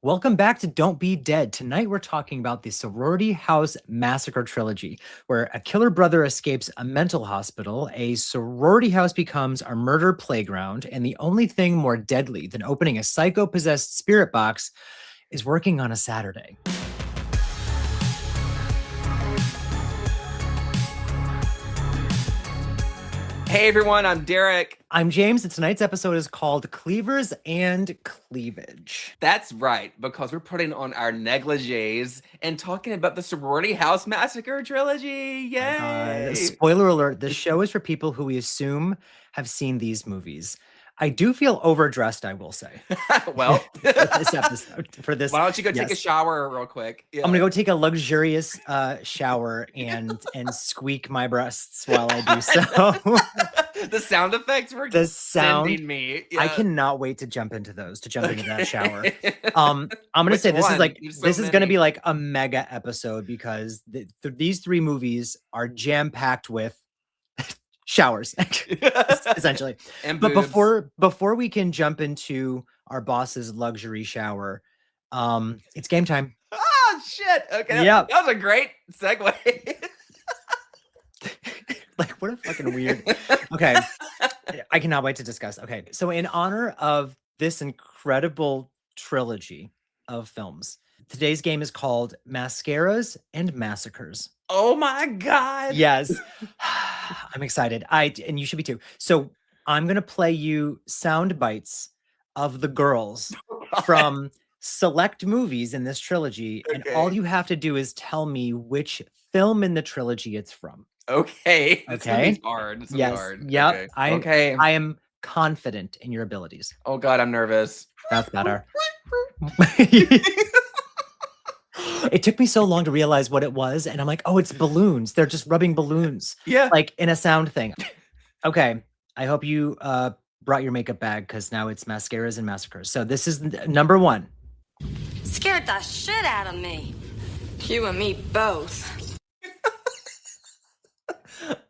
Welcome back to Don't Be Dead. Tonight we're talking about the Sorority House Massacre Trilogy, where a killer brother escapes a mental hospital, a sorority house becomes a murder playground, and the only thing more deadly than opening a psycho-possessed spirit box is working on a Saturday. Hey everyone, I'm Derek. I'm James, and tonight's episode is called Cleavers and Cleavage. That's right, because we're putting on our negligees and talking about the Sorority House Massacre Trilogy. Yay! Spoiler alert, this show is for people who we assume have seen these movies. I do feel overdressed, I will say. Well, for this episode. Why don't you go take a shower real quick? Yeah. I'm gonna go take a luxurious shower and squeak my breasts while I do so. The sound effects were sending me. Yeah. I cannot wait to jump into that shower. I'm gonna say this is gonna be like a mega episode because these three movies are jam-packed with showers, essentially. But before we can jump into our boss's luxury shower, it's game time. Oh shit! Okay, that was a great segue. Like, what a fucking weird. Okay, I cannot wait to discuss. Okay, so in honor of this incredible trilogy of films, today's game is called Mascaras and Massacres. Oh my god! Yes, I'm excited. And you should be too. So I'm gonna play you sound bites of the girls from select movies in this trilogy, and all you have to do is tell me which film in the trilogy it's from. Okay. This is hard. This is hard. Yep. Okay. I am confident in your abilities. Oh god, I'm nervous. That's better. It took me so long to realize what it was, and I'm like, oh, it's balloons. They're just rubbing balloons. Yeah. Like in a sound thing. Okay. I hope you brought your makeup bag because now it's Mascaras and Massacres. So this is number one. Scared the shit out of me. You and me both.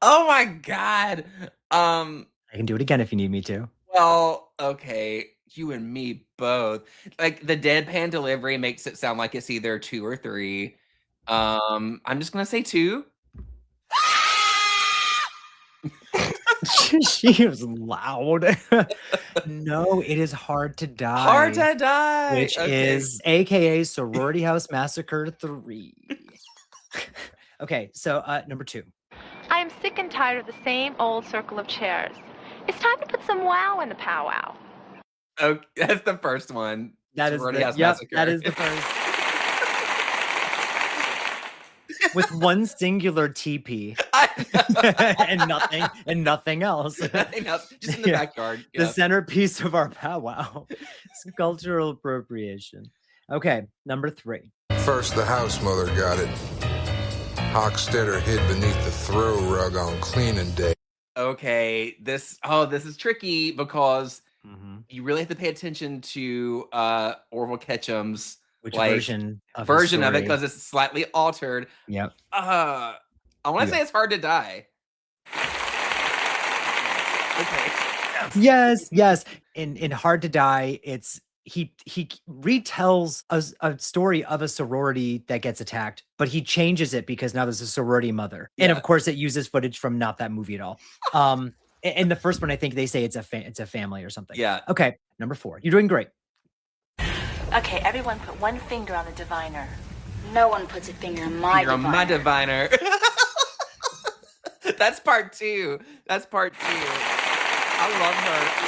Oh my god. I can do it again if you need me to. Well, okay. You and me both. Like the deadpan delivery makes it sound like it's either 2 or 3. I'm just gonna say 2. She was loud. No, it is Hard to Die. Hard to Die. Which is AKA Sorority House Massacre 3. Okay, so number 2. I am sick and tired of the same old circle of chairs. It's time to put some wow in the powwow. Okay, that's the first one. That is the first. With one singular TP. and nothing else. Nothing else. Just in the backyard. The centerpiece of our powwow. It's cultural appropriation. Okay, number 3. First, the house mother got it. Hockstetter hid beneath the throw rug on cleaning day. Okay, this is tricky because you really have to pay attention to Orville Ketchum's version of it because it's slightly altered. Yep. I want to say it's Hard to Die. Okay. Yes. In Hard to Die, it's he retells a story of a sorority that gets attacked, but he changes it because now there's a sorority mother, and of course it uses footage from not that movie at all. In the first one, I think they say it's a family or something. Yeah. Okay, number 4. You're doing great. Okay, everyone put one finger on the diviner. No one puts a finger on my diviner. My diviner. That's part 2. I love her.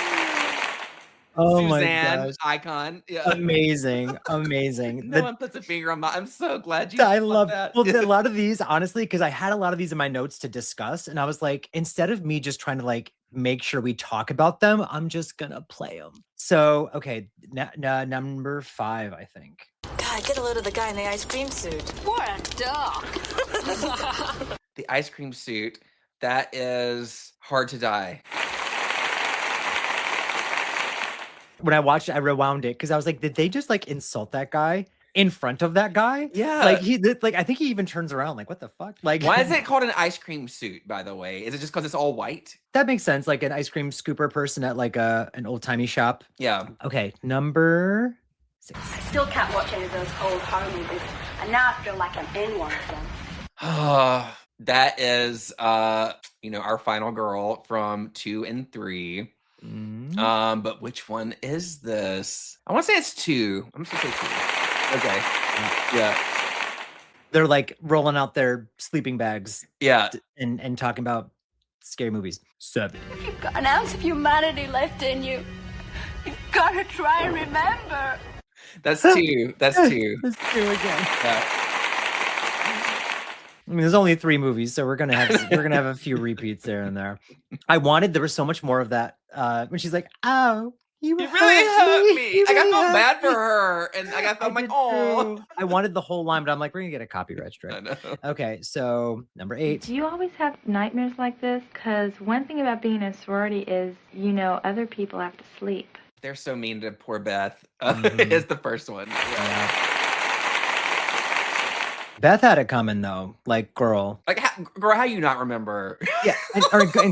Oh Suzanne, my gosh. icon. Yeah. Amazing. No one puts a finger on my. I'm so glad you. I love that. Well, a lot of these, honestly, because I had a lot of these in my notes to discuss, and I was like, instead of me just trying to like make sure we talk about them, I'm just gonna play them. So, okay, number 5, I think. God, get a load of the guy in the ice cream suit. What a dog. The ice cream suit. That is Hard to Die. When I watched it, I rewound it because I was like, did they just like insult that guy in front of that guy? Yeah. Like I think he even turns around like, what the fuck? Like, why is it called an ice cream suit, by the way? Is it just because it's all white? That makes sense. Like an ice cream scooper person at like an old timey shop. Yeah. Okay. Number 6. I still can't watch any of those old horror movies, and now I feel like I'm in one of them. That is, our final girl from 2 and 3. But which one is this? I want to say it's 2. I'm just gonna say 2. Okay. Yeah. They're like rolling out their sleeping bags. Yeah. And talking about scary movies. 7. If you've got an ounce of humanity left in you, you've got to try and remember. That's 2. That's 2. That's 2 again. Yeah. I mean, there's only 3 movies, so we're gonna have a few repeats there and there. There was so much more of that when she's like, "Oh, you really hurt me." I felt bad for her, and I felt like, "Oh." I wanted the whole line, but I'm like, we're gonna get a copyright strike. I know. Okay, so number 8. Do you always have nightmares like this? Because one thing about being in a sorority is, other people have to sleep. They're so mean to poor Beth. Is the first one. Yeah. Beth had it coming though, like girl. Like, girl, how you not remember? Yeah, and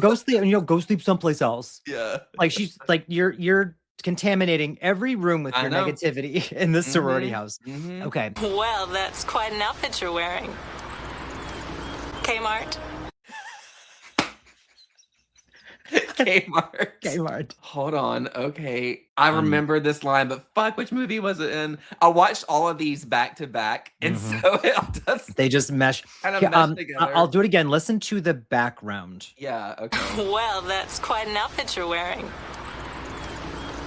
go sleep, and go sleep someplace else. Yeah, like she's like you're contaminating every room with your negativity in this sorority house. Okay. Well, that's quite an outfit you're wearing. Kmart. Kmart. Hold on. Okay. I remember this line, but fuck, which movie was it in? I watched all of these back to back, and so it does. They just mesh. Kind of mesh together. I'll do it again. Listen to the background. Yeah. Okay. Well, that's quite an outfit you're wearing.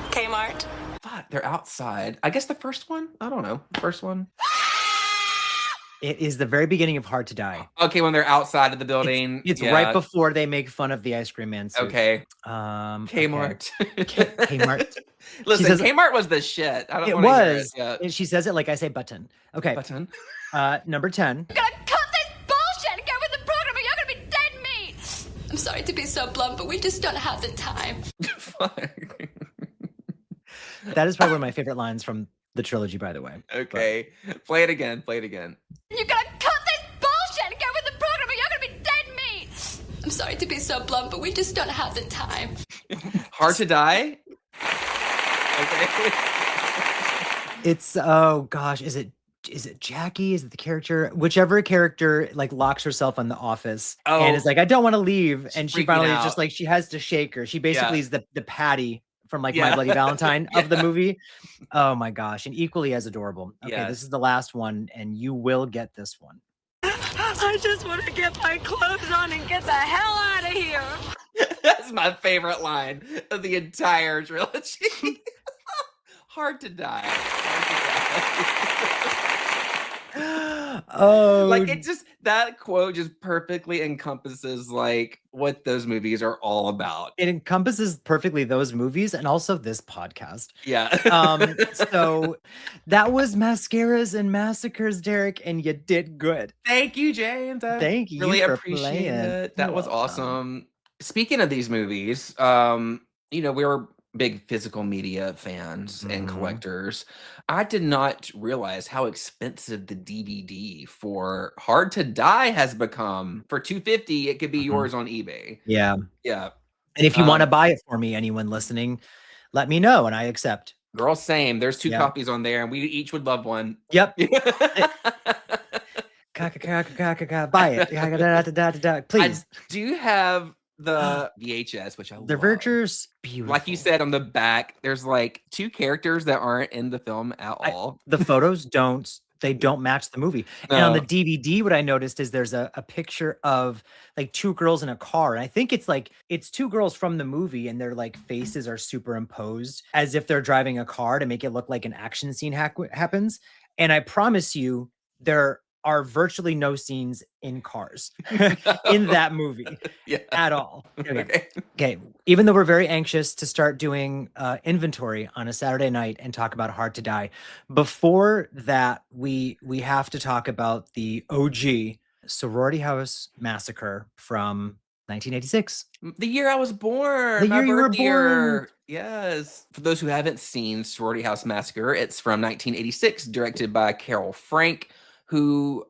Kmart. Fuck, they're outside. I guess the first one? I don't know. First one? It is the very beginning of Hard to Die. Okay, when they're outside of the building. It's right before they make fun of the ice cream man suit. Okay. Kmart. Okay. Kmart. Listen, says, Kmart was the shit. I don't it want to hear was. it yet. She says it like I say button. Okay. Button. Number 10. You're gonna cut this bullshit and get with the program or you're gonna be dead meat! I'm sorry to be so blunt, but we just don't have the time. That is probably one of my favorite lines from the trilogy, by the way. Okay. Play it again. You're gonna cut this bullshit and get with the program or you're gonna be dead meat! I'm sorry to be so blunt, but we just don't have the time. Hard to Die? Okay. It's, oh gosh, is it Jackie? Is it the character? Whichever character like locks herself in the office and is like, I don't want to leave. And she finally is just like, she has to shake her. She basically is the Patty from like My Bloody Valentine of the movie. Oh my gosh. And equally as adorable. Okay, this is the last one and you will get this one. I just want to get my clothes on and get the hell out of here. That's my favorite line of the entire trilogy. Hard to Die. Oh, like that quote just perfectly encompasses like what those movies are all about. It encompasses perfectly those movies and also this podcast. Yeah. So that was Mascaras and Massacres, Derek, and you did good. Thank you, James. Thank you. Really for appreciate playing. it. That was awesome. Speaking of these movies, we were big physical media fans and collectors. I did not realize how expensive the DVD for Hard to Die has become. For $250, it could be yours on eBay. Yeah. Yeah. And if you want to buy it for me, anyone listening, let me know and I accept. Girl, same. There's 2 copies on there and we each would love one. Yep. Buy it. Please. I do have the VHS, which I love. The Vergers, beautiful. Like you said on the back, there's like 2 characters that aren't in the film at all. The photos don't match the movie. No. And on the DVD, what I noticed is there's a picture of like 2 girls in a car. And I think it's 2 girls from the movie and their like faces are superimposed as if they're driving a car to make it look like an action scene happens. And I promise you, there are virtually no scenes in cars in that movie at all. Okay. Even though we're very anxious to start doing inventory on a Saturday night and talk about Hard to Die, before that, we have to talk about the OG Sorority House Massacre from 1986. The year I was born. The year you were born. Yes. For those who haven't seen Sorority House Massacre, it's from 1986, directed by Carol Frank, who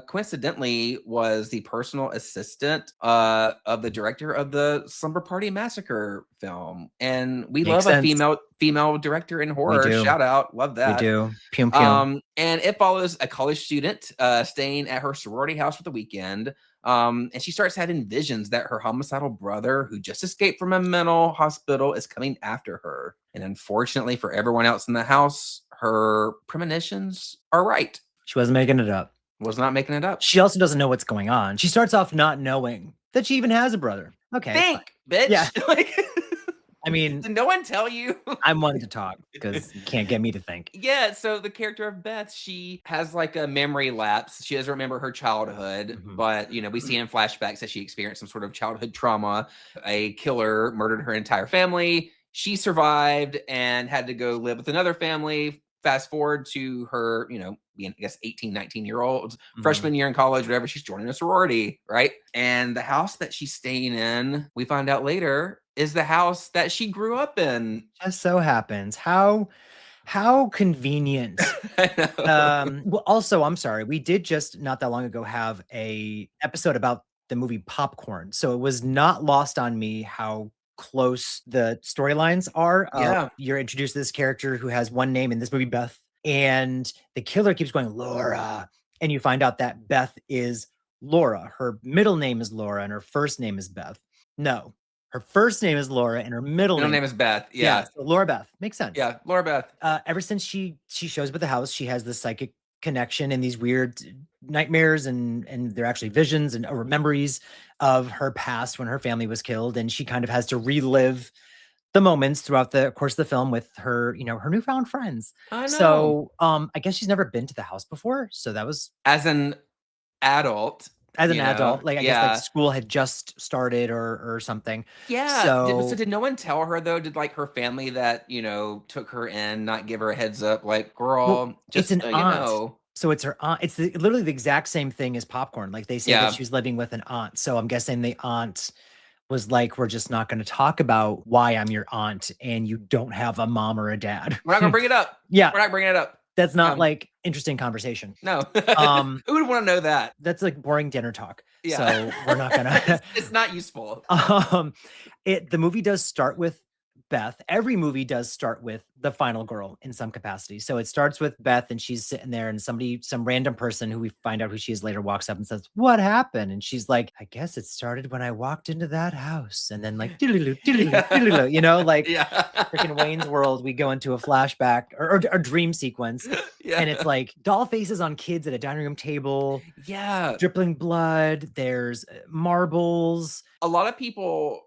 coincidentally was the personal assistant of the director of the Slumber Party Massacre film. And we Makes love a sense. female director in We horror. do. Shout out. Love We that. do. Pew, pew. And it follows a college student staying at her sorority house for the weekend. And she starts having visions that her homicidal brother, who just escaped from a mental hospital, is coming after her. And unfortunately for everyone else in the house, her premonitions are right. She wasn't making it up. Was not making it up. She also doesn't know what's going on. She starts off not knowing that she even has a brother. Okay. Think, bitch. Yeah. Like, I mean, did no one tell you? I'm one to talk because you can't get me to think. Yeah, so the character of Beth, she has like a memory lapse. She doesn't remember her childhood, but we see in flashbacks that she experienced some sort of childhood trauma. A killer murdered her entire family. She survived and had to go live with another family. Fast forward to her, being, I guess, 18, 19-year-old, freshman year in college, whatever, she's joining a sorority, right? And the house that she's staying in, we find out later, is the house that she grew up in. Just so happens. How convenient. Well, also, I'm sorry, we did just not that long ago have a episode about the movie Popcorn. So it was not lost on me how close the storylines are. Yeah. You're introduced to this character who has one name in this movie, Beth, and the killer keeps going, Laura. And you find out that Beth is Laura. Her middle name is Laura and her first name is Beth. No, her first name is Laura and her middle name is Beth. Yeah. So Laura Beth. Makes sense. Yeah, Laura Beth. Ever since she shows up at the house, she has this psychic connection and these weird nightmares and they're actually visions and or memories of her past when her family was killed, and she kind of has to relive the moments throughout the course of the film with her, her newfound friends. I know. So I guess she's never been to the house before, so that was as an adult. Like I guess like school had just started or something. Yeah. So did no one tell her though? Did like her family that took her in not give her a heads up? Like, girl, just it's an aunt. So it's her aunt. It's literally the exact same thing as Popcorn. Like they say that she was living with an aunt. So I'm guessing the aunt was like, we're just not going to talk about why I'm your aunt and you don't have a mom or a dad. We're not going to bring it up. Yeah. We're not bringing it up. That's not like interesting conversation. No. Who would want to know that? That's like boring dinner talk. Yeah. So we're not gonna. It's not useful. The movie does start with Beth. Every movie does start with the final girl in some capacity. So it starts with Beth and she's sitting there and some random person who we find out who she is later walks up and says, "What happened?" And she's like, "I guess it started when I walked into that house." And then like, like freaking Wayne's World, we go into a flashback or dream sequence. Yeah. And it's like doll faces on kids at a dining room table. Yeah. Dripping blood. There's marbles. A lot of people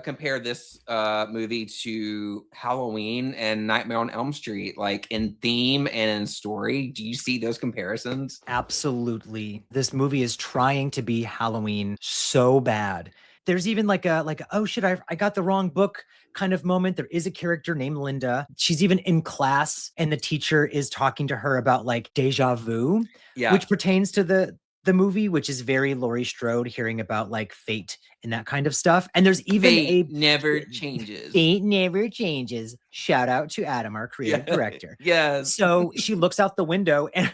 compare this movie to Halloween and Nightmare on Elm Street, like in theme and in story. Do you see those comparisons? Absolutely. This movie is trying to be Halloween so bad. There's even like a oh shit, I got the wrong book kind of moment. There is a character named Linda. She's even in class and the teacher is talking to her about like deja vu, which pertains to the movie, which is very Laurie Strode, hearing about like fate and that kind of stuff. And there's even fate never changes. Fate never changes. Shout out to Adam, our creative director. Yes. So she looks out the window and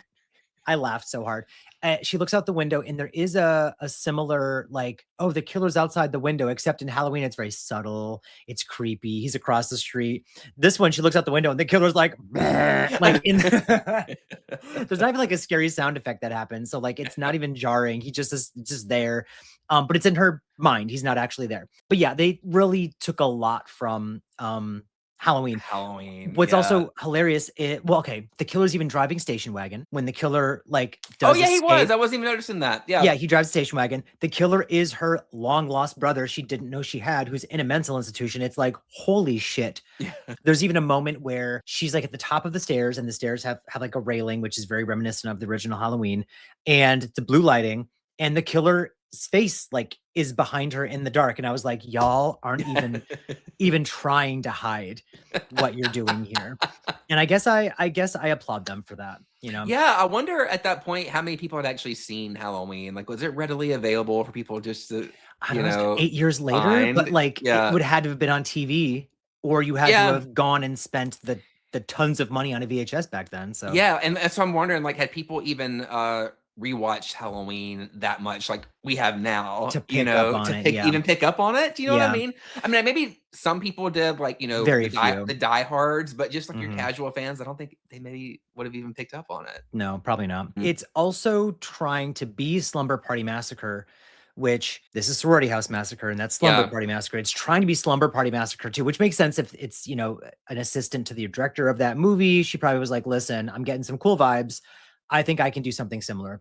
I laughed so hard. She looks out the window and there is a similar like, oh, the killer's outside the window, except in Halloween, it's very subtle. It's creepy. He's across the street. This one, she looks out the window and the killer's like, like there's not even like a scary sound effect that happens. So like, it's not even jarring. He just is just there. But it's in her mind. He's not actually there. But yeah, they really took a lot from, Halloween. What's also hilarious the killer's even driving station wagon when the killer like does he was. I wasn't even noticing that. Yeah, he drives a station wagon. The killer is her long lost brother she didn't know she had, who's in a mental institution. It's like, holy shit. Yeah. There's even a moment where she's like at the top of the stairs and the stairs have like a railing, which is very reminiscent of the original Halloween, and the blue lighting, and the killer's face like is behind her in the dark, and I was like, y'all aren't even trying to hide what you're doing here. And I guess I applaud them for that, Yeah, I wonder at that point how many people had actually seen Halloween. Like, was it readily available for people just to, I don't know, 8 years later, but like it would have had to have been on TV, or you had to have gone and spent the tons of money on a VHS back then. So and so I'm wondering, like, had people even rewatched Halloween that much like we have now, to pick up on it, even pick up on it. Do you know what I Yeah. mean? I mean, maybe some people did, like, Very few. the diehards, but just like your Mhm. casual fans, I don't think they maybe would have even picked up on it. No, probably not. Mm. It's also trying to be Slumber Party Massacre, which this is Sorority House Massacre, and that's Slumber Yeah. Party Massacre. It's trying to be Slumber Party Massacre too, which makes sense if it's, an assistant to the director of that movie. She probably was like, listen, I'm getting some cool vibes. I think I can do something similar.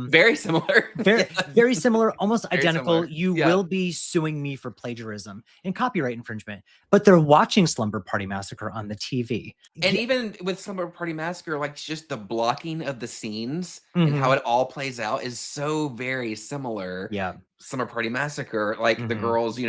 Very similar. Very similar, almost Very identical. similar. You Yeah. will be suing me for plagiarism and copyright infringement, but they're watching Slumber Party Massacre on the TV. And Yeah. even with Slumber Party Massacre, like just the blocking of the scenes Mhm. and how it all plays out is so very similar. Yeah. Slumber Party Massacre, like the Mhm. girls,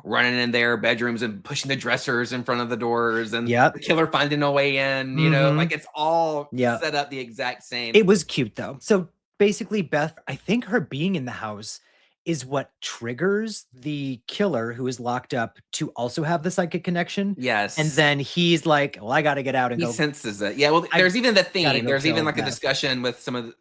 running in their bedrooms and pushing the dressers in front of the doors, and Yep. the killer finding a way in, Mhm. like it's all Yep. set up the exact same. It was cute though. So basically, Beth, I think her being in the house is what triggers the killer who is locked up to also have the psychic connection. Yes. And then he's like, well, I got to get out and he go. senses it. Yeah. Well, I there's even the gotta theme. go There's even kill like a Beth. discussion with some of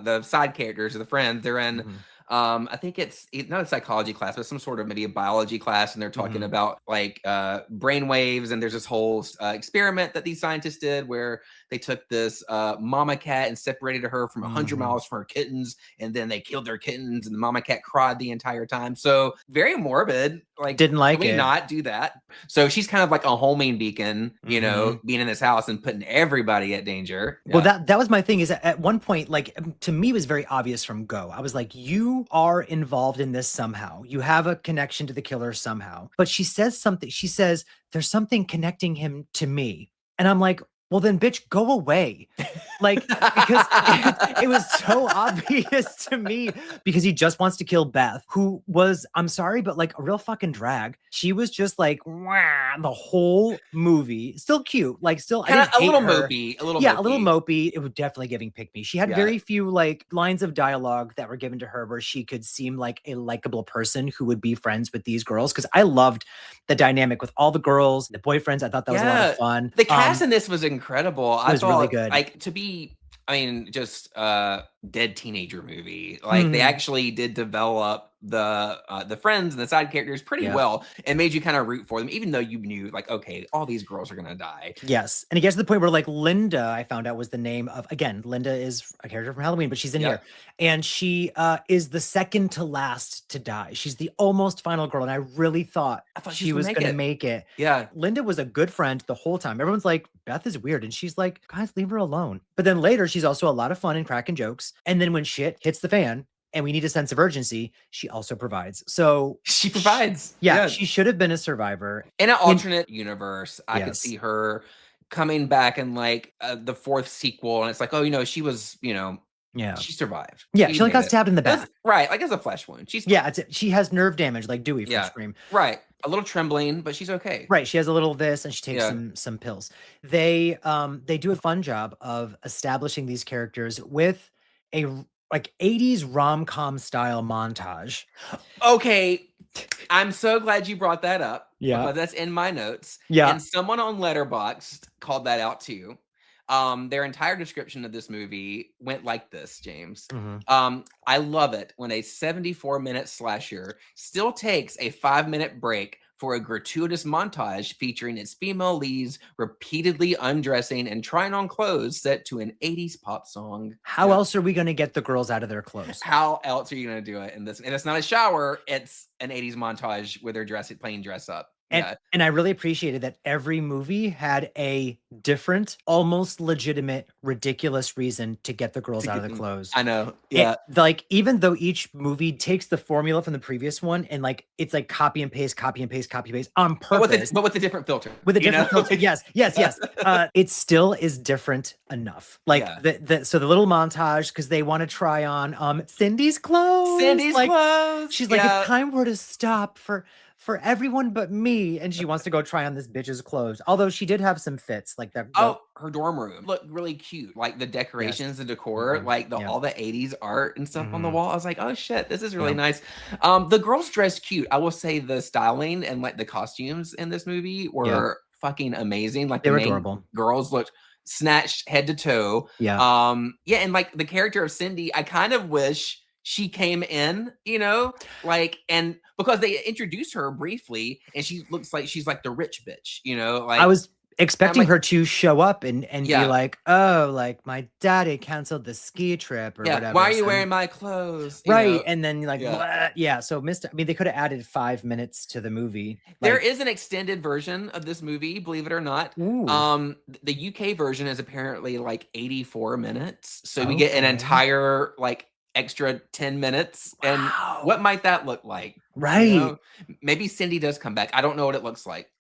the side characters or the friends. They're in. Mhm. I think it's not a psychology class, but some sort of maybe a biology class, and they're talking Mhm. about like brain waves. And there's this whole experiment that these scientists did where they took this mama cat and separated her from 100 Mhm. miles from her kittens, and then they killed their kittens, and the mama cat cried the entire time. So very morbid. Like, Didn't like can we it. not do that? So she's kind of like a homing beacon, Mhm. being in this house and putting everybody at danger. Well, Yeah. that was my thing is at one point, like to me, it was very obvious from go. I was like, you are involved in this somehow. You have a connection to the killer somehow. But she says something. She says, there's something connecting him to me. And I'm like, well, then, bitch, go away. Like, because it was so obvious to me because he just wants to kill Beth, who was, I'm sorry, but like a real fucking drag. She was just like, wah, the whole movie. Still cute. Like, still, I didn't a hate little her. mopey. A little mopey. It was definitely giving pick me. She had Yeah. very few like lines of dialogue that were given to her where she could seem like a likable person who would be friends with these girls. Because I loved the dynamic with all the girls, the boyfriends. I thought that was a lot of fun. The cast in this was incredible. I was thought really good. like to be, just dead teenager movie. Like they Mhm. actually did develop the friends and the side characters pretty Yeah. well, and made you kind of root for them, even though you knew like, okay, all these girls are gonna die. Yes. And it gets to the point where like Linda, I found out was the name of, again, Linda is a character from Halloween, but she's in Yeah. here. And she is the second to last to die. She's the almost final girl. And I really thought she was going to make it. Yeah. Linda was a good friend the whole time. Everyone's like, Beth is weird. And she's like, guys, leave her alone. But then later, she's also a lot of fun and cracking jokes. And then when shit hits the fan, and we need a sense of urgency, she also provides. So She provides. Yeah, she should have been a survivor. In an alternate universe, I could Yes. see her coming back in like the fourth sequel, and it's like, oh, she was, Yeah. she survived. Yeah, she like got stabbed in the back. Right, like as a flesh wound. She's Yeah, she has nerve damage like Dewey from Scream. Right. A little trembling, but she's okay. Right, she has a little this and she takes Yeah. some pills. They do a fun job of establishing these characters with a like 80s rom-com style montage. Okay. I'm so glad you brought that up. Yeah. Because that's in my notes. Yeah. And someone on Letterboxd called that out too. Their entire description of this movie went like this, James. Mhm. I love it when a 74-minute slasher still takes a 5-minute break for a gratuitous montage featuring its female leads repeatedly undressing and trying on clothes set to an 80s pop song. How else are we going to get the girls out of their clothes? How else are you going to do it in this? And it's not a shower, it's an 80s montage where they're playing dress up. And I really appreciated that every movie had a different, almost legitimate, ridiculous reason to get the girls out of the clothes. I know. Yeah. Like, even though each movie takes the formula from the previous one and like it's like copy and paste on purpose. But with a different filter. With a different filter. Yes. It still is different enough. Like so the little montage, because they want to try on Cindy's clothes. Clothes. She's like, if time were to stop for everyone but me, and she wants to go try on this bitch's clothes. Although she did have some fits, like that. Her dorm room looked really cute. Like the decorations, the decor, Mhm. like all the 80s art and stuff on the wall. I was like, oh shit, this is really nice. The girls dressed cute. I will say the styling and like the costumes in this movie were fucking amazing. Like they the were main adorable. girls looked snatched head to toe. Yeah. Yeah, and like the character of Cindy, I kind of wish she came in, you know, like, and because they introduced her briefly, and she looks like she's like the rich bitch, you know, like I was expecting like, her to show up and Yeah. be like, oh, like my daddy canceled the ski trip or whatever. Why are you wearing my clothes? You Right. know? And then you're like, yeah. So I mean, they could have added 5 minutes to the movie. There is an extended version of this movie, believe it or not. Ooh. The UK version is apparently like 84 minutes. So we get an entire like extra 10 minutes. Wow. And what might that look like? Right. You know? Maybe Cindy does come back. I don't know what it looks like.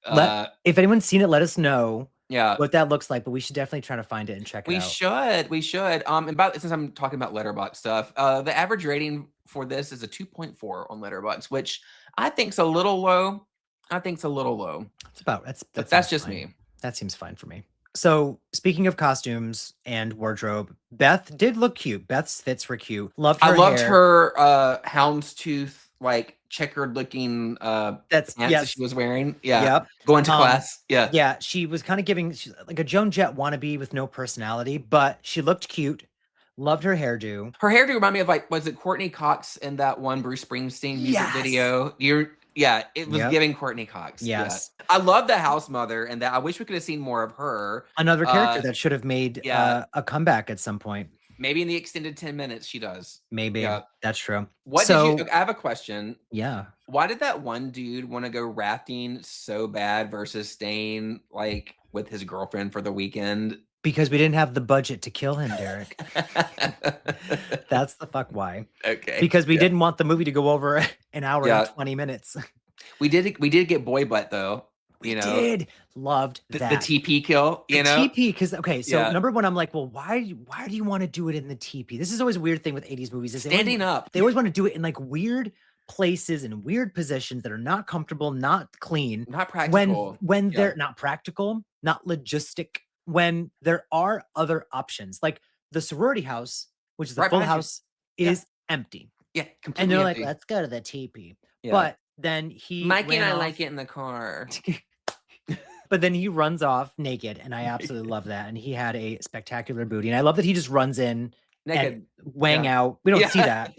If anyone's seen it, let us know what that looks like, but we should definitely try to find it and check it out. We should. And since I'm talking about Letterboxd stuff, the average rating for this is a 2.4 on Letterboxd, which I think's a little low. That's just me. That seems fine for me. So speaking of costumes and wardrobe, Beth did look cute. Beth's fits were cute. I loved her houndstooth, like checkered looking pants that she was wearing. Going to class. She was kind of giving like a Joan Jett wannabe with no personality, but she looked cute. Loved her hairdo. Her hairdo reminded me of like, was it Courtney Cox in that one Bruce Springsteen music video? It was giving Courtney Cox. Yes. I love the house mother, and that I wish we could have seen more of her. Another character that should have made a comeback at some point. Maybe in the extended 10 minutes she does. Maybe. That's true. I have a question. Yeah. Why did that one dude want to go rafting so bad versus staying like with his girlfriend for the weekend? Because we didn't have the budget to kill him, Derek. That's the fuck why. Okay. Because we didn't want the movie to go over an hour and 20 minutes. We did get boy butt though. We did. Loved that. The TP kill, you know? TP, because number one, I'm like, well, why do you want to do it in the TP? This is always a weird thing with 80s movies. Standing up. They always want to do it in like weird places and weird positions that are not comfortable, not clean. Not practical. When they're not practical, not logistic. When there are other options, like the sorority house, which is the full house, is empty. Yeah, completely and they're empty. like, let's go to the teepee. But then Mikey and I like it in the car. But then he runs off naked, and I absolutely love that. And he had a spectacular booty, and I love that he just runs in naked, and wang out. We don't see that,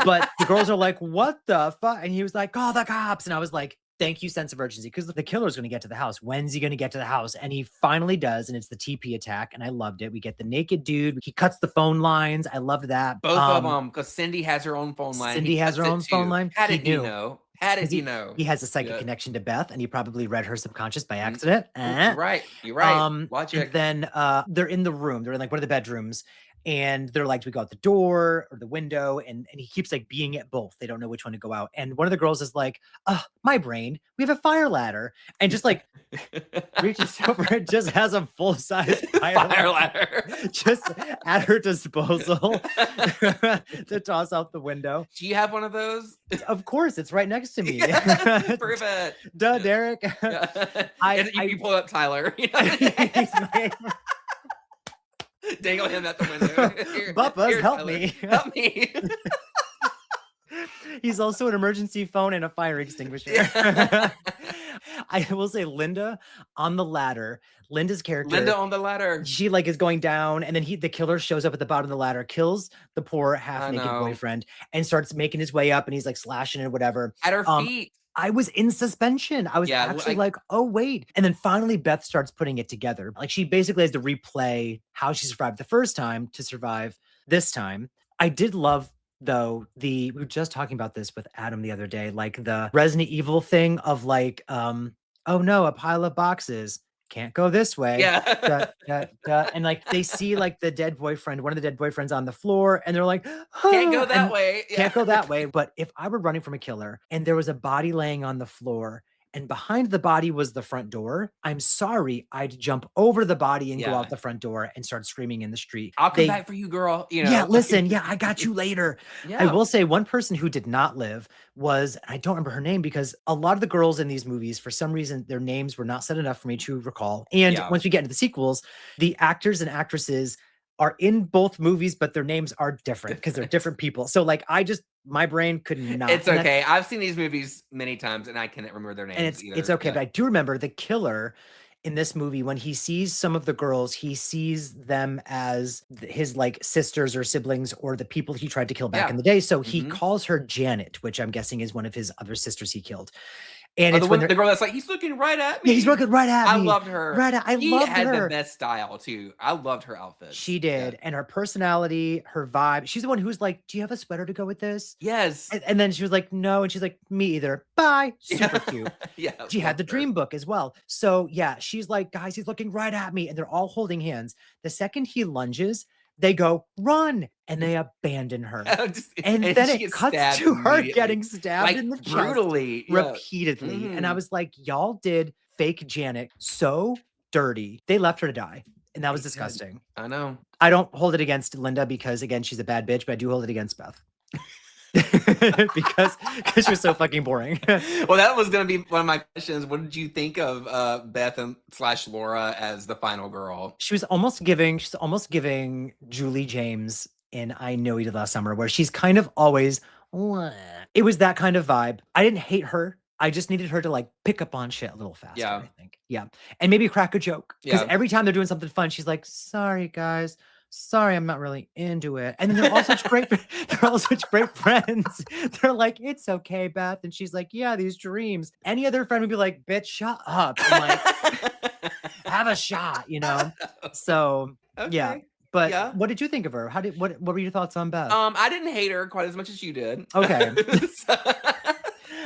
but the girls are like, "What the fuck?" And he was like, "Call the cops!" And I was like, thank you, sense of urgency, because the killer's going to get to the house. When's he going to get to the house? And he finally does, and it's the TP attack, and I loved it. We get the naked dude. He cuts the phone lines. I loved that. Both of them, because Cindy has her own phone line. Cindy has her own phone line. How did you know? He has a psychic connection to Beth, and he probably read her subconscious by accident. You're right. Logic. And then they're in the room. They're in like one of the bedrooms. And they're like, do we go out the door or the window? And he keeps like being at both. They don't know which one to go out. And one of the girls is like, my brain, we have a fire ladder. And just like reaches over and just has a full-size fire ladder just at her disposal to toss out the window. Do you have one of those? Of course, it's right next to me. Prove it. Duh, Derek. You pull up Tyler. Dangle him at the window. Bubba, help me. Help me. He's also an emergency phone and a fire extinguisher. I will say Linda on the ladder. Linda's character. Linda on the ladder. She like is going down, and then the killer shows up at the bottom of the ladder, kills the poor half-naked boyfriend, and starts making his way up, and he's like slashing and whatever. At her feet. I was in suspension. I was actually like, oh, wait. And then finally Beth starts putting it together. Like she basically has to replay how she survived the first time to survive this time. I did love, though, we were just talking about this with Adam the other day, like the Resident Evil thing of like, oh no, a pile of boxes. Can't go this way. And like they see like the dead boyfriend, one of the dead boyfriends on the floor, and they're like, can't go that way. Can't go that way. But if I were running from a killer and there was a body laying on the floor and behind the body was the front door, I'm sorry, I'd jump over the body and go out the front door and start screaming in the street. I'll come back for you, girl. You know? Yeah, listen, I got you later. I will say one person who did not live was, I don't remember her name, because a lot of the girls in these movies, for some reason, their names were not said enough for me to recall. And once we get into the sequels, the actors and actresses are in both movies, but their names are different because they're different people. So like, my brain could not. It's okay. I've seen these movies many times and I cannot remember their names. And it's okay. But I do remember the killer in this movie, when he sees some of the girls, he sees them as his like sisters or siblings or the people he tried to kill back in the day. So he calls her Janet, which I'm guessing is one of his other sisters he killed. And it's the girl that's like, he's looking right at me. Yeah, he's looking right at me. I loved her. He had the best style too. I loved her outfit. She did. And her personality, her vibe. She's the one who's like, do you have a sweater to go with this? Yes. And then she was like, no. And she's like, me either. Bye. Super cute. Yeah. She had the dream book as well. So yeah, she's like, guys, he's looking right at me. And they're all holding hands. The second he lunges, they go, run. And they abandon her. and then it cuts to her getting stabbed like, in the chest brutally, repeatedly. And I was like, y'all did fake Janet so dirty. They left her to die. And that was disgusting. I know. I don't hold it against Linda because, again, she's a bad bitch, but I do hold it against Beth. because she was so fucking boring. Well, that was going to be one of my questions. What did you think of Beth and / Laura as the final girl? She's almost giving Julie James in I Know You Did Last Summer, where she's kind of always, it was that kind of vibe. I didn't hate her. I just needed her to like pick up on shit a little faster, I think. Yeah. And maybe crack a joke. Because every time they're doing something fun, she's like, sorry, guys. Sorry, I'm not really into it. And then they're all such great friends. They're like, it's okay, Beth. And she's like, yeah, these dreams. Any other friend would be like, bitch, shut up. And like, have a shot, you know? So yeah. But what did you think of her? What were your thoughts on Beth? I didn't hate her quite as much as you did. Okay.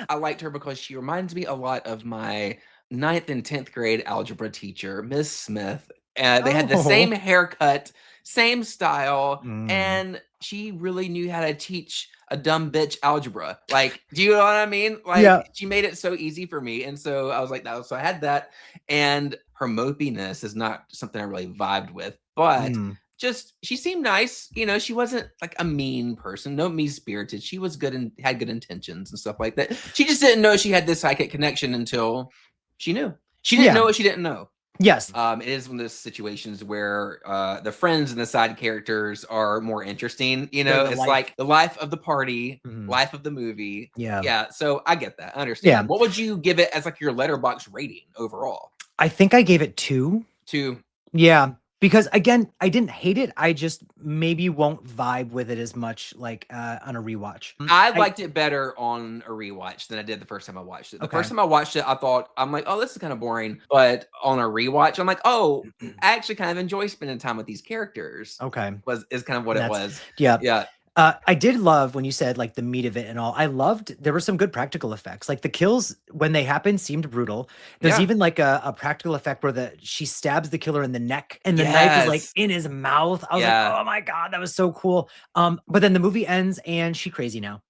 I liked her because she reminds me a lot of my 9th and 10th grade algebra teacher, Miss Smith. They had the same haircut, same style, and she really knew how to teach a dumb bitch algebra. Like, do you know what I mean? Like, she made it so easy for me. And so I was like, so I had that. And her mopiness is not something I really vibed with, but just, she seemed nice. You know, she wasn't like a mean person, no mean-spirited. She was good and had good intentions and stuff like that. She just didn't know she had this psychic connection until she knew. She didn't know what she didn't know. Yes. It is one of those situations where the friends and the side characters are more interesting. You know, it's like the life of the party, life of the movie. Yeah. Yeah. So I get that. I understand. Yeah. What would you give it as like your Letterboxd rating overall? I think I gave it 2. 2. Yeah. Because again, I didn't hate it. I just maybe won't vibe with it as much like on a rewatch. I liked it better on a rewatch than I did the first time I watched it. The first time I watched it, I'm like, oh, this is kind of boring. But on a rewatch, I'm like, oh, I actually kind of enjoy spending time with these characters. Okay. Is kind of what it was. Yeah. Yeah. I did love when you said like the meat of it and all. I loved there were some good practical effects. Like the kills when they happened seemed brutal. There's even like a practical effect where she stabs the killer in the neck and the knife is like in his mouth. I was like, oh my God, that was so cool. But then the movie ends and she's crazy now.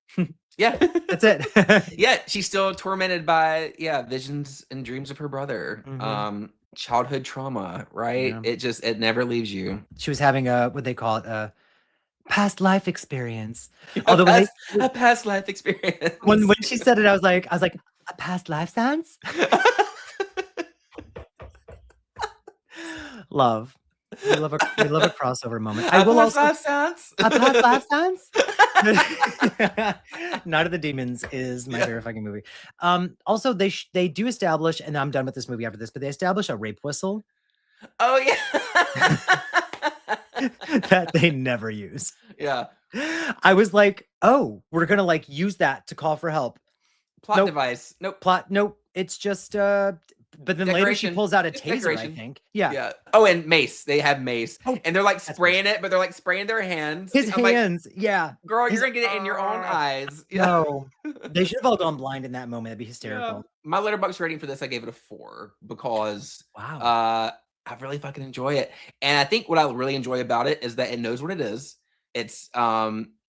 Yeah, that's it. Yeah, she's still tormented by visions and dreams of her brother. Childhood trauma, right? Yeah. It never leaves you. She was having what they call it past life experience. Although a past life experience. When she said it, I was like, a past life sense? Love. We love a crossover moment. I will also life sense. A past life sense? Night of the Demons is my favorite fucking movie. Also they do establish, and I'm done with this movie after this, but they establish a rape whistle. Oh yeah. That they never use. Yeah. I was like, oh, we're gonna like use that to call for help. Plot device. Nope. Nope. It's just but then later she pulls out a taser, I think. Yeah. Yeah. Oh, and mace. They have mace. Oh, and they're like spraying it, but they're like spraying their hands. His hands, yeah. Girl, you're gonna get it in your own eyes. Yeah. No. They should have all gone blind in that moment. It'd be hysterical. Yeah. My Letterboxd rating for this, I gave it a 4 because I really fucking enjoy it. And I think what I really enjoy about it is that it knows what it is. It's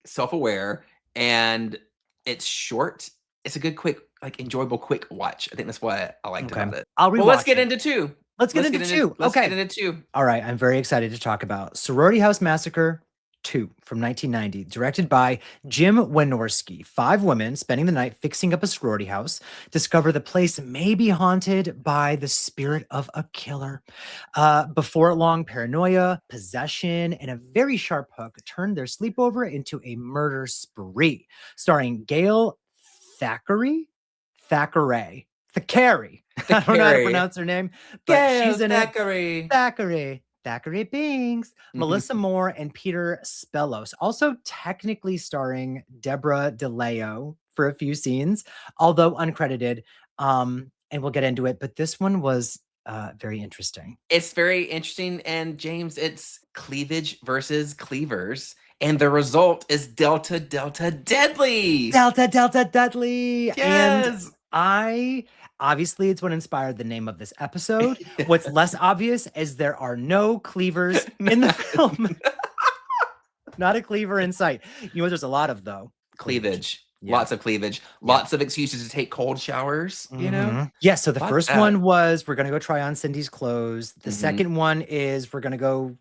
self-aware and it's short. It's a good, quick, like enjoyable, quick watch. I think that's what I liked about it. Let's get into 2. Let's get into 2. Let's get into 2. All right. I'm very excited to talk about Sorority House Massacre 2 from 1990, directed by Jim Wynorski. 5 women spending the night fixing up a sorority house discover the place may be haunted by the spirit of a killer. Before long, paranoia, possession, and a very sharp hook turn their sleepover into a murder spree. Starring Gail Thackeray, I don't know how to pronounce her name, but she's in Thackeray. it. Thackeray Binks, Melissa Moore, and Peter Spellos. Also technically starring Deborah DeLeo for a few scenes, although uncredited. And we'll get into it. But this one was very interesting. It's very interesting. And James, it's cleavage versus cleavers. And the result is Delta Deadly. Delta Deadly. Yes. And obviously, it's what inspired the name of this episode. What's less obvious is there are no cleavers in the film. Not a cleaver in sight. You know what there's a lot of, though? Cleavage. Yeah. Lots of cleavage. Lots of excuses to take cold showers, you know? Yeah, so the first one was we're going to go try on Cindy's clothes. The Mhm. second one is we're going to go,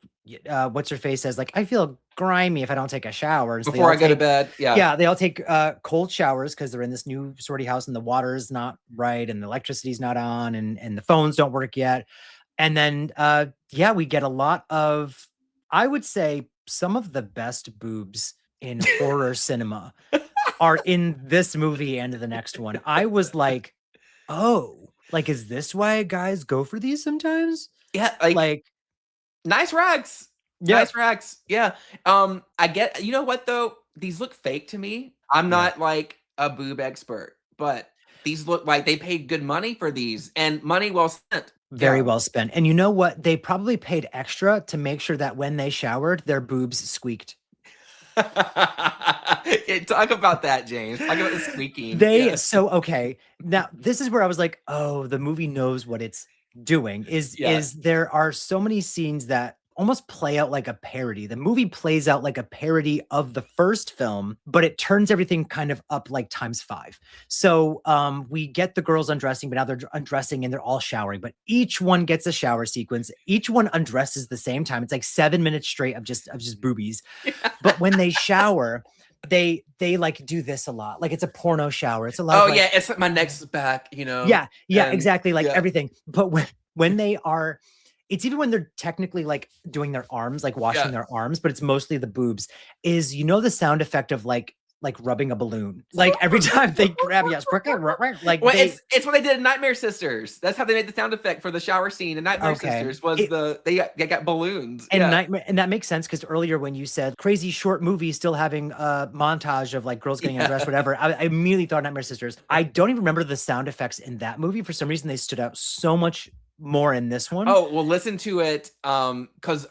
what's her face says, like, I feel grimy if I don't take a shower. So Before I go to bed. Yeah. Yeah, they all take cold showers because they're in this new sorority house and the water's not right and the electricity's not on and the phones don't work yet. And then, we get a lot of, I would say, some of the best boobs in horror cinema are in this movie and the next one. I was like, oh, like, is this why guys go for these sometimes? Yeah, like nice rags. Yeah. Nice rags. Yeah. I get, you know what though? These look fake to me. I'm not like a boob expert, but these look like they paid good money for these and money well spent. Very well spent. And you know what? They probably paid extra to make sure that when they showered, their boobs squeaked. Talk about that, James. Talk about the squeaking. So okay. Now this is where I was like, oh, the movie knows what it's doing. Is there are so many scenes that almost play out like a parody. The movie plays out like a parody of the first film, but it turns everything kind of up like times 5. So we get the girls undressing, but now they're undressing and they're all showering, but each one gets a shower sequence. Each one undresses the same time. It's like 7 minutes straight of just boobies. But when they shower, they like do this a lot. Like it's a porno shower. It's a lot. Oh yeah, it's like my neck's back, you know. Yeah, exactly. Like everything. But when they are, it's even when they're technically like doing their arms, like washing their arms, but it's mostly the boobs. Is the sound effect of like rubbing a balloon? Like every time they grab like it's what they did in Nightmare Sisters. That's how they made the sound effect for the shower scene in Nightmare Sisters. Was they got balloons and Nightmare, and that makes sense because earlier when you said crazy short movie still having a montage of like girls getting undressed, whatever, I immediately thought Nightmare Sisters. I don't even remember the sound effects in that movie. For some reason, they stood out so much more in this one. Oh, well, listen to it. Because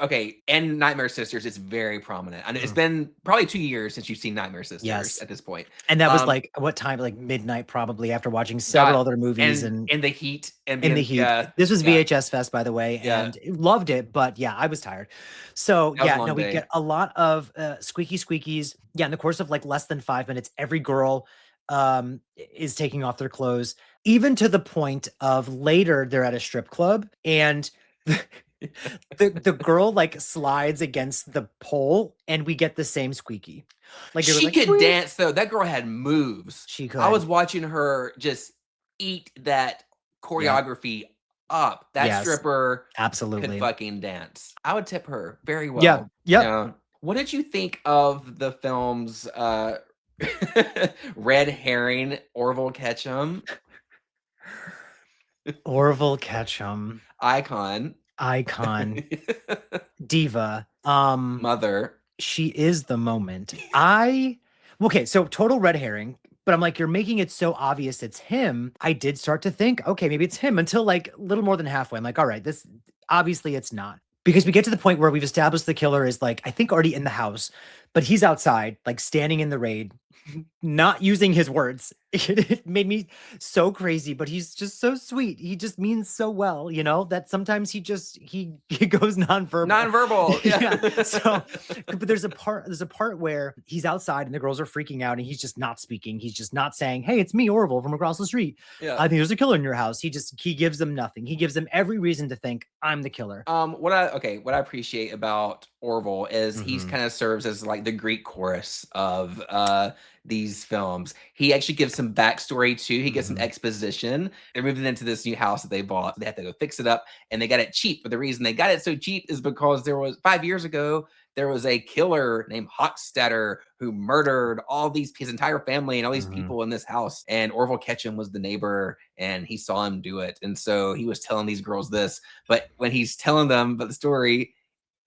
in Nightmare Sisters, it's very prominent. And it's been probably 2 years since you've seen Nightmare Sisters at this point. And that was like what time? Like midnight, probably, after watching several other movies and in the heat. In the heat. This was VHS Fest, by the way, and loved it, but I was tired. So we get a lot of squeakies. Yeah, in the course of like less than 5 minutes, every girl is taking off their clothes, even to the point of later they're at a strip club and the girl like slides against the pole and we get the same squeaky. Like she could dance though. That girl had moves. She could. I was watching her just eat that choreography up. That stripper absolutely could fucking dance. I would tip her very well. Yeah. What did you think of the film's red herring Orville Ketchum? Orville Ketchum, icon diva, mother. She is the moment. So total red herring, but I'm like, you're making it so obvious it's him. I did start to think, okay, maybe it's him, until like a little more than halfway. I'm like, all right, this obviously it's not. Because we get to the point where we've established the killer is like, I think already in the house, but he's outside, like standing in the rain, not using his words. It made me so crazy, but he's just so sweet. He just means so well, that sometimes he goes nonverbal. Yeah. So, but there's a part where he's outside and the girls are freaking out and he's just not speaking. He's just not saying, "Hey, it's me, Orville, from across the street. Yeah. I think there's a killer in your house." He gives them nothing. He gives them every reason to think I'm the killer. What I appreciate about Orville is he's kind of serves as like the Greek chorus of these films. He actually gives some backstory too. He gets some exposition. They're moving into this new house that they bought. They have to go fix it up, and they got it cheap. But the reason they got it so cheap is because there was 5 years ago there was a killer named Hochstetter who murdered his entire family and all these people in this house. And Orville Ketchum was the neighbor, and he saw him do it. And so he was telling these girls this. But when he's telling them about the story,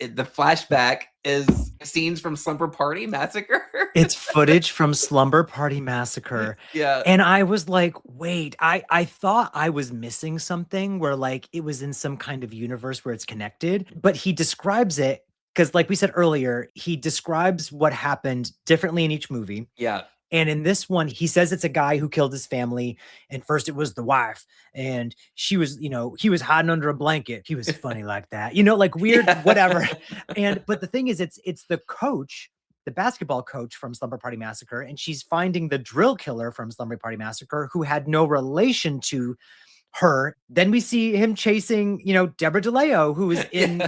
the flashback is scenes from Slumber Party Massacre. It's footage from Slumber Party Massacre. Yeah. And I was like, wait, I thought I was missing something where like it was in some kind of universe where it's connected, but he describes it because like we said earlier, he describes what happened differently in each movie. Yeah. And in this one, he says it's a guy who killed his family. And first it was the wife. And she was, he was hiding under a blanket. He was funny like that, like weird, whatever. But the thing is, it's the coach, the basketball coach from Slumber Party Massacre. And she's finding the drill killer from Slumber Party Massacre who had no relation to her. Then we see him chasing, Deborah DeLeo, who is in,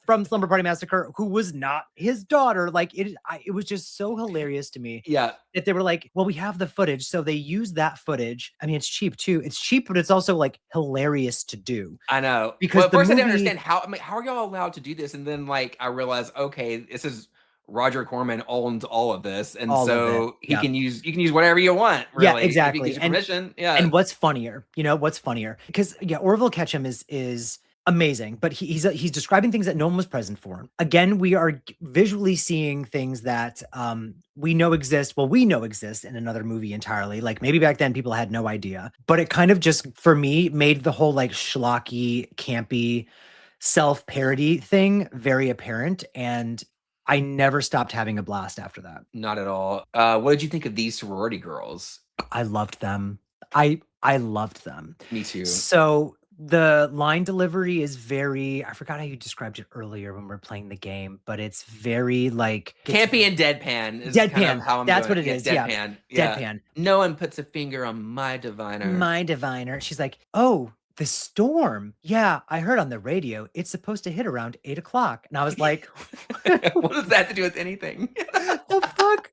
from Slumber Party Massacre, who was not his daughter. Like it was just so hilarious to me. Yeah. That they were like, well, we have the footage. So they use that footage. I mean, it's cheap too. It's cheap, but it's also like hilarious to do. I know. Because well, at first I didn't understand how are y'all allowed to do this? And then like, I realized, okay, this is Roger Corman owns all of this, and so you can use whatever you want. Really. Yeah, exactly. If you permission. And what's funnier? Because Orville Ketchum is amazing, but he's describing things that no one was present for. Again, we are visually seeing things that we know exist. Well, we know exist in another movie entirely. Like maybe back then people had no idea, but it kind of just for me made the whole like schlocky, campy, self-parody thing very apparent. And I never stopped having a blast after that. Not at all. What did you think of these sorority girls? I loved them. I loved them. Me too. So the line delivery is very, I forgot how you described it earlier when we were playing the game, but it's very like campy and deadpan. Deadpan. Kind of how I'm That's doing. what it is. Deadpan. Yeah. Deadpan. No one puts a finger on my diviner. My diviner. She's like, oh, the storm. Yeah, I heard on the radio it's supposed to hit around 8 o'clock. And I was like, what does that have to do with anything? The fuck?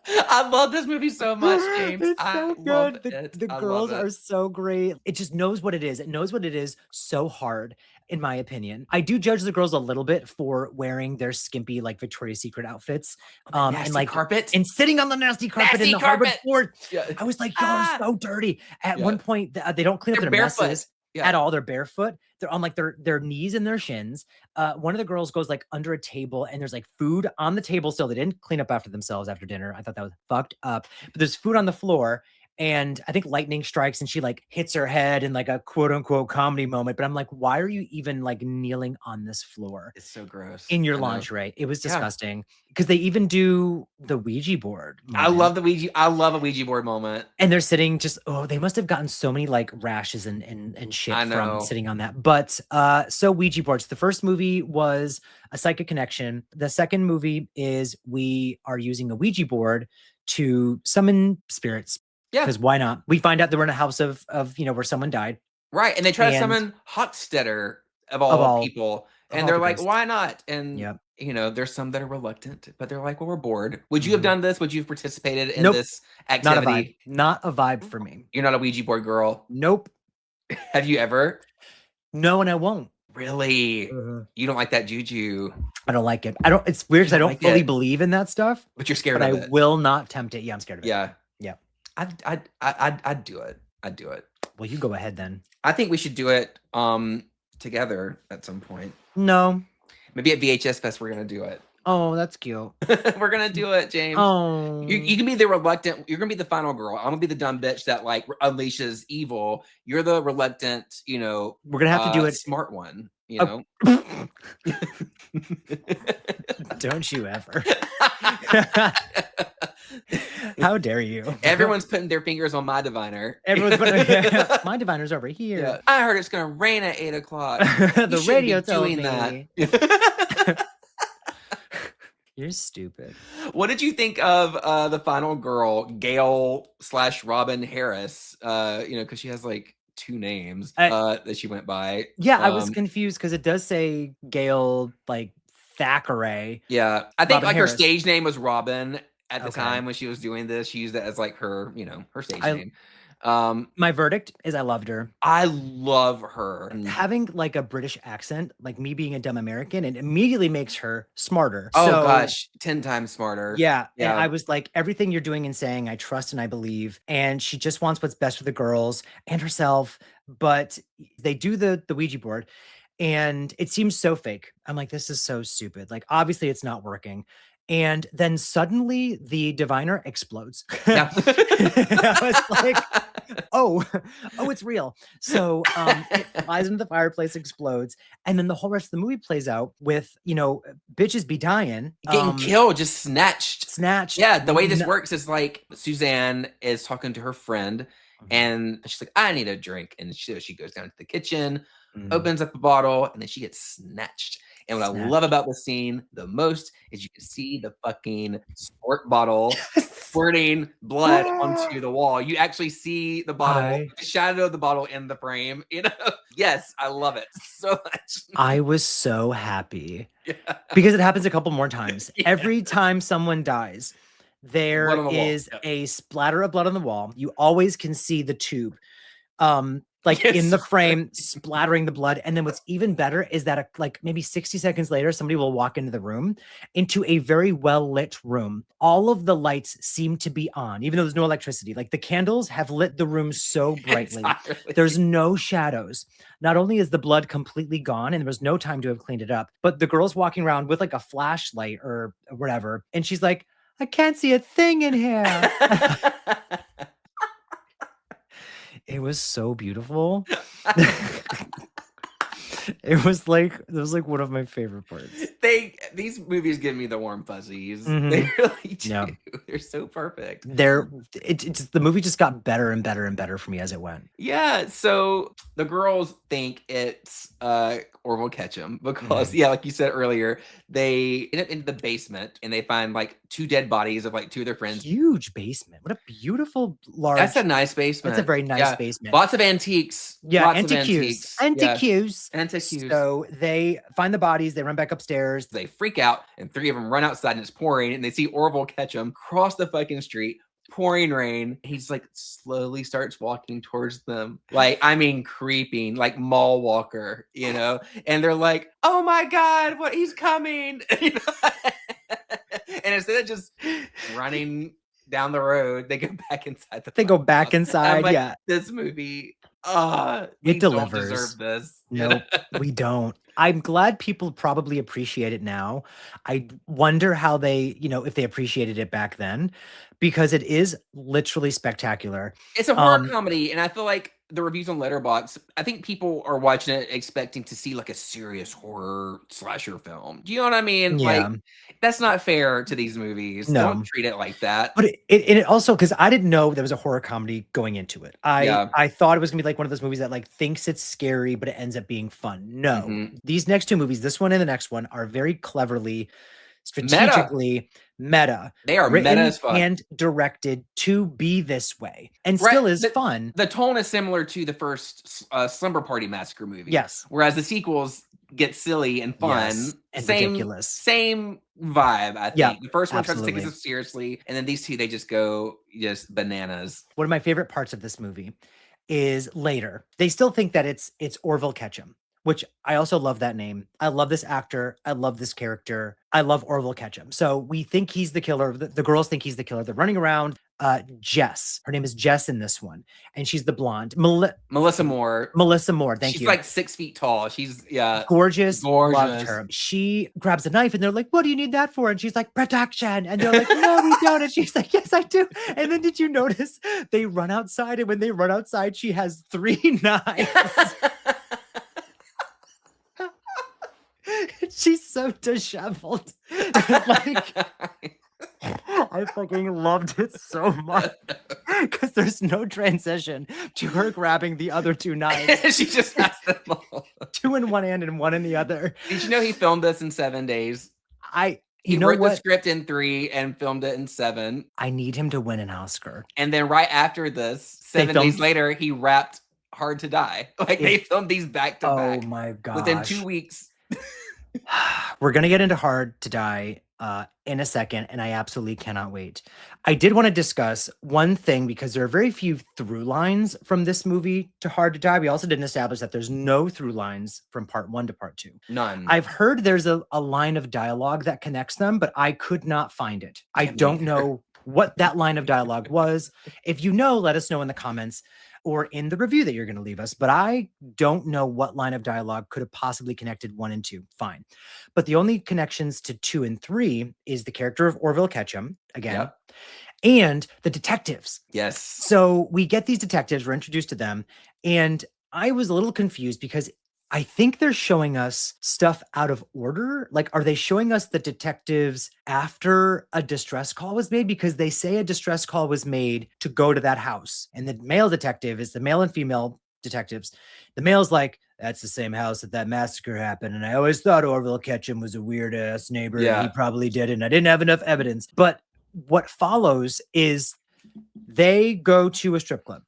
I love this movie so much, James. It's so good. The girls are are so great. It just knows what it is. It knows what it is so hard, in my opinion. I do judge the girls a little bit for wearing their skimpy, like Victoria's Secret outfits. And like carpet. And sitting on the nasty carpet in the hardwood floor. Yeah. I was like, y'all are so dirty. At one point, they don't clean up their messes. At all. They're barefoot. They're on like their knees and their shins. One of the girls goes like under a table and there's like food on the table still. They didn't clean up after themselves after dinner. I thought that was fucked up. But there's food on the floor. And I think lightning strikes and she like hits her head in like a quote unquote comedy moment. But I'm like, why are you even like kneeling on this floor? It's so gross. In your lingerie. It was disgusting. Because they even do the Ouija board moment. I love a Ouija board moment. And they're sitting they must have gotten so many like rashes and shit from sitting on that. But so Ouija boards. The first movie was a psychic connection. The second movie is we are using a Ouija board to summon spirits. Yeah. Because why not? We find out that we're in a house of where someone died. Right. And they try to summon Hochstetter of all people. And they're like, why not? And there's some that are reluctant, but they're like, well, we're bored. Would you have done this? Would you have participated in this activity? Not a vibe for me. You're not a Ouija board girl? Nope. Have you ever? No, and I won't. Really? You don't like that juju? I don't like it. It's weird because I don't fully believe in that stuff. But you're scared of it. I will not tempt it. Yeah, I'm scared of it. Yeah. Yeah. I'd do it. I'd do it. Well, you go ahead then. I think we should do it together at some point. No. Maybe at VHS Fest we're gonna do it. Oh, that's cute. We're gonna do it, James. Oh. You can be the reluctant. You're gonna be the final girl. I'm gonna be the dumb bitch that like unleashes evil. You're the reluctant. We're gonna have to do it. Smart one. Don't you ever. How dare you? Everyone's putting their fingers on my diviner. Everyone's putting my diviner's over here. Yeah. I heard it's gonna rain at 8 o'clock. The radio told doing me that. You're stupid. What did you think of the final girl, Gail / Robin Harris? Because she has like 2 names that she went by. Yeah, I was confused because it does say Gail like Thackeray. Yeah, I think Robin like Harris. Her stage name was Robin at the time when she was doing this. She used it as like her, her stage name. My verdict is I loved her. I love her. Having like a British accent, like me being a dumb American, it immediately makes her smarter. Oh gosh, 10 times smarter. Yeah. And I was like, everything you're doing and saying, I trust and I believe. And she just wants what's best for the girls and herself. But they do the Ouija board and it seems so fake. I'm like, this is so stupid. Like, obviously it's not working. And then suddenly the diviner explodes. Yeah. I was like, oh, it's real. So it flies into the fireplace, explodes. And then the whole rest of the movie plays out with, bitches be dying. Getting killed, just snatched. Snatched. Yeah, the way this works is like Suzanne is talking to her friend and she's like, I need a drink. And she goes down to the kitchen, opens up a bottle, and then she gets snatched. And what I love about the scene the most is you can see the fucking squirt bottle squirting blood onto the wall. You actually see the bottle, the shadow of the bottle in the frame. Yes, I love it so much. I was so happy because it happens a couple more times. Every time someone dies, there is a splatter of blood on the wall. You always can see the tube. In the frame, splattering the blood. And then what's even better is that maybe 60 seconds later, somebody will walk into the room, into a very well-lit room. All of the lights seem to be on, even though there's no electricity. Like the candles have lit the room so brightly. There's no shadows. Not only is the blood completely gone and there was no time to have cleaned it up, but the girl's walking around with like a flashlight or whatever. And she's like, I can't see a thing in here. It was so beautiful. It was like one of my favorite parts. These movies give me the warm fuzzies. They really do. Yeah. They're so perfect. The movie just got better and better and better for me as it went. Yeah. So the girls think it's Orville Ketchum because like you said earlier, they end up in the basement and they find like 2 dead bodies of like 2 of their friends. Huge basement. What a beautiful large. That's a nice basement. That's a very nice basement. Lots of antiques. Yeah, lots antiques. Of antiques. Yeah. Antiques. So they find the bodies, they run back upstairs. They freak out and 3 of them run outside and it's pouring and they see Orville Ketchum cross the fucking street. Pouring rain. He's like slowly starts walking towards them. Like, I mean, creeping, like mall walker, and they're like, oh my God, he's coming. And instead of just running down the road, they go back inside. They go back inside. Like, this movie, it delivers. Don't deserve this. Nope, we don't. I'm glad people probably appreciate it now. I wonder how they, if they appreciated it back then, because it is literally spectacular. It's a horror comedy, and I feel like the reviews on Letterboxd, I think people are watching it expecting to see like a serious horror slasher film. Do you know what I mean? Yeah. Like, that's not fair to these movies. No. Don't treat it like that. But it also, because I didn't know there was a horror comedy going into it. I thought it was gonna be like one of those movies that like thinks it's scary, but it ends up being fun. No, these next 2 movies, this one and the next one, are very cleverly, strategically meta. They are written meta as fuck and directed to be this way, and still is fun. The tone is similar to the first Slumber Party Massacre movie. Yes, whereas the sequels get silly and fun, and ridiculous. Same vibe. I think the first one tries to take absolutely. it seriously, and then these 2 they just go bananas. One of my favorite parts of this movie is later. They still think that it's Orville Ketchum, which I also love that name. I love this actor. I love this character. I love Orville Ketchum. So we think he's the killer. The girls think he's the killer. They're running around. Jess. Her name is Jess in this one. And she's the blonde. Melissa Moore. Thank you. She's like 6 feet tall. She's gorgeous. Loved her. She grabs a knife and they're like, what do you need that for? And she's like, protection. And they're like, no, we don't. And she's like, yes, I do. And then did you notice they run outside? And when they run outside, she has 3 knives. She's so disheveled. I fucking loved it so much because there's no transition to her grabbing the other 2 knives. She just has them all. 2 in one hand and 1 in the other. Did you know he filmed this in 7 days? He wrote the script in 3 and filmed it in 7. I need him to win an Oscar. And then right after this, 7 days later, he wrapped Hard to Die. Like they filmed these back to back. Oh my god! Within 2 weeks. We're gonna get into Hard to Die. in a second, and I absolutely cannot wait. I did want to discuss one thing because there are very few through lines from this movie to Hard to Die. We also didn't establish that there's no through lines from part 1 to part 2. None. I've heard there's a line of dialogue that connects them, but I could not find it. I don't know what that line of dialogue was. If you know, let us know in the comments or in the review that you're going to leave us. But I don't know what line of dialogue could have possibly connected 1 and 2. Fine. But the only connections to 2 and 3 is the character of Orville Ketchum, again, and the detectives. Yes. So we get these detectives, we're introduced to them, and I was a little confused because I think they're showing us stuff out of order. Like, are they showing us the detectives after a distress call was made? Because they say a distress call was made to go to that house. And the male detective is the male and female detectives. The male's like, that's the same house that massacre happened. And I always thought Orville Ketchum was a weird ass neighbor. And he probably did it. And I didn't have enough evidence. But what follows is they go to a strip club.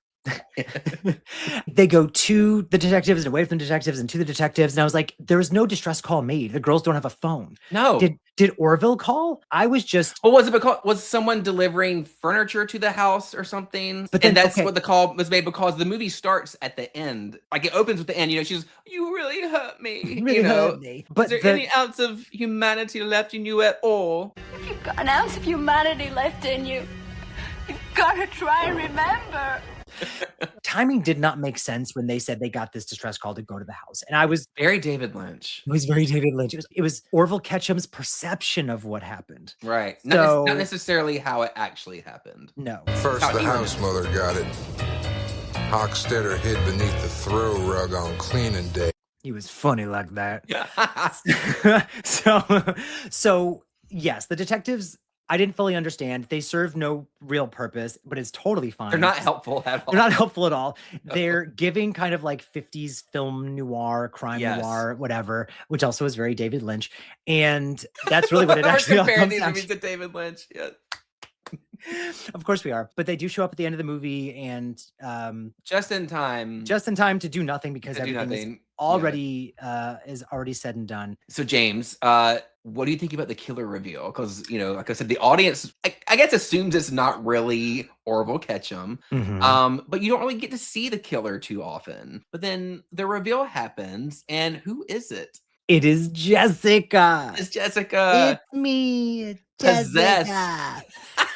They go to the detectives and away from the detectives and to the detectives. And I was like, there was no distress call made. The girls don't have a phone. No. Did Orville call? I was just... Well, was it because was someone delivering furniture to the house or something? But then, and that's what the call was made, because the movie starts at the end. Like, it opens with the end. You know, she's, you really hurt me. Really hurt me. But is there any ounce of humanity left in you at all? If you've got an ounce of humanity left in you, you've got to try and remember. Timing did not make sense when they said they got this distress call to go to the house. And I was very David Lynch. It was very David Lynch. It was Orville Ketchum's perception of what happened. Right. So, not necessarily how it actually happened. No. First, the house mother got it. Hockstetter hid beneath the throw rug on cleaning day. He was funny like that. So yes, the detectives, I didn't fully understand. They serve no real purpose, but it's totally fine. They're not helpful at all. They're not helpful at all. They're giving kind of like 50s film noir, crime noir, whatever, which also is very David Lynch. And that's really what it actually all comparing these movies to David Lynch. Yeah. Of course we are. But they do show up at the end of the movie and just in time to do nothing because everything is already said and done. So James, what do you think about the killer reveal? Because, you know, like I said, the audience, I guess, assumes it's not really Orville Ketchum. But you don't really get to see the killer too often. But then the reveal happens, and who is it? It is Jessica. It's Jessica. It's me, Jessica.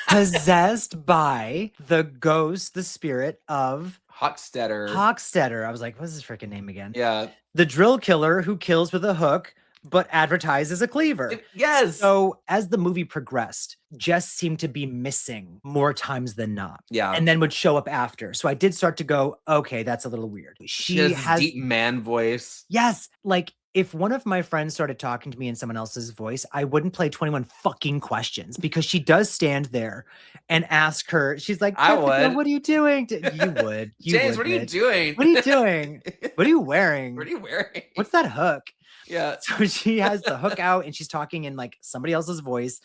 Possessed by the ghost, the spirit of Hockstetter. I was like, what's his freaking name again? Yeah. The drill killer who kills with a hook, but advertises a cleaver. Yes. So as the movie progressed, Jess seemed to be missing more times than not. Yeah. And then would show up after. So I did start to go, okay, that's a little weird. She has deep man voice. Yes. Like, if one of my friends started talking to me in someone else's voice, I wouldn't play 21 fucking questions, because she does stand there and ask her. She's like, I would. What are you doing? You would. James, what are you doing? What are you doing? What are you wearing? What are you wearing? What's that hook? Yeah. So she has the hook out and she's talking in like somebody else's voice.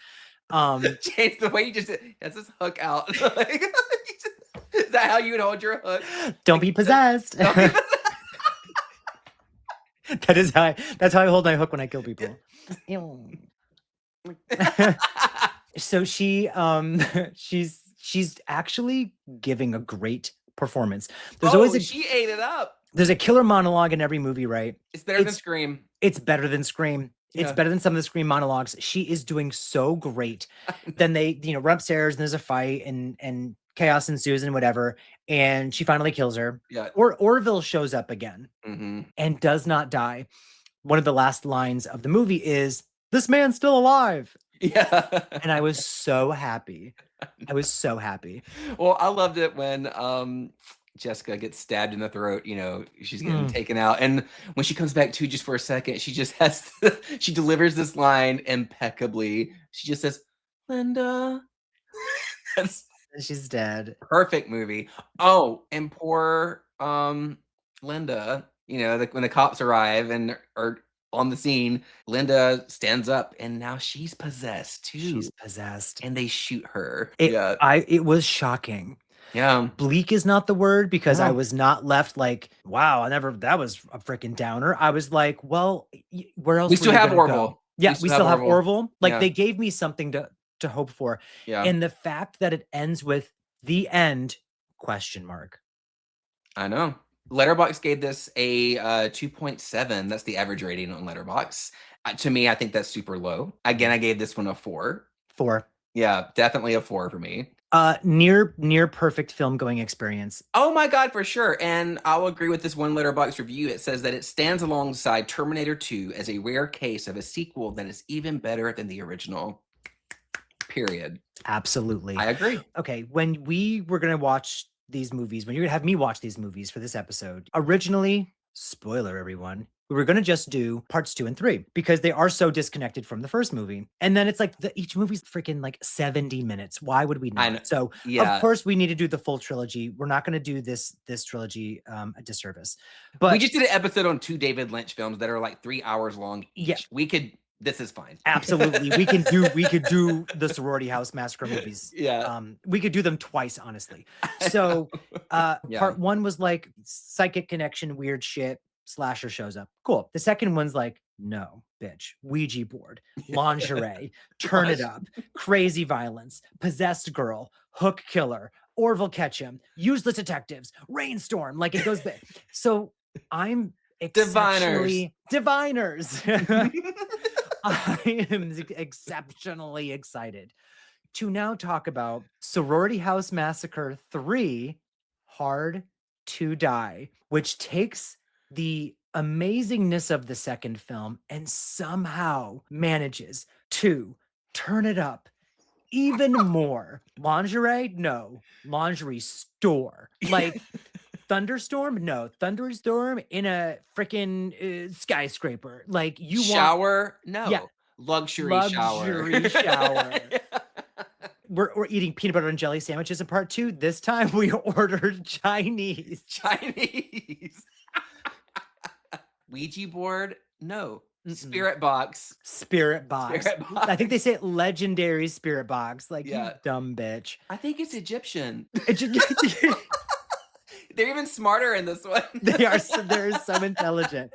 James, the way you just has this hook out. Is that how you would hold your hook? Don't be possessed. That's how I hold my hook when I kill people. So she's actually giving a great performance. She ate it up. There's a killer monologue in every movie, right? It's better than Scream. It's better than Scream. It's better than some of the Scream monologues. She is doing so great. Then they, run upstairs and there's a fight and chaos ensues and whatever. And she finally kills her. Yeah. Orville shows up again and does not die. One of the last lines of the movie is, "This man's still alive." Yeah. And I was so happy. Well, I loved it when Jessica gets stabbed in the throat, she's getting taken out. And when she comes back to just for a second, she just she delivers this line impeccably. She just says, "Linda." She's dead. Perfect movie. Oh, and poor Linda, when the cops arrive and are on the scene, Linda stands up and now she's possessed too. She's possessed. And they shoot her. It was shocking. Yeah. Bleak is not the word, because I was not left like, wow, that was a freaking downer. I was like, well, where else? We still have Orville. Yeah, we still have Orville. Like, Yeah. they gave me something to hope for. Yeah. And the fact that it ends with the end ? I know. Letterboxd gave this a 2.7. That's the average rating on Letterboxd. To me, I think that's super low. Again, I gave this one a 4. 4. Yeah, definitely a 4 for me. Near perfect film going experience. Oh my God, for sure. And I'll agree with this one Letterboxd review. It says that it stands alongside Terminator 2 as a rare case of a sequel that is even better than the original. Period. Absolutely. I agree. Okay, when we were going to watch these movies, when you're going to have me watch these movies for this episode, originally, spoiler everyone, we were going to just do parts 2 and 3 because they are so disconnected from the first movie. And then it's like each movie's freaking like 70 minutes. Why would we not? So of course we need to do the full trilogy. We're not going to do this trilogy a disservice. But we just did an episode on 2 David Lynch films that are like 3 hours long each. Yeah. This is fine. Absolutely. We could do the Sorority House Massacre movies. Yeah. We could do them twice, honestly. So part 1 was like psychic connection, weird shit, slasher shows up. Cool. The second one's like, no, bitch, Ouija board, lingerie, turn it up, crazy violence, possessed girl, hook killer, Orville Ketchum, useless detectives, rainstorm. Like, it goes big. So I'm diviners. I am exceptionally excited to now talk about Sorority House Massacre 3, Hard to Die, which takes the amazingness of the second film and somehow manages to turn it up even more. Lingerie? No. Lingerie store. Like, thunderstorm? No. Thunderstorm in a freaking skyscraper. Like, you shower? Want... No. Yeah. Luxury shower. We're eating peanut butter and jelly sandwiches in part 2. This time we ordered Chinese. Ouija board? No. Spirit box. I think they say legendary spirit box. Like, you dumb bitch. I think it's Egyptian. They're even smarter in this one. They're so intelligent.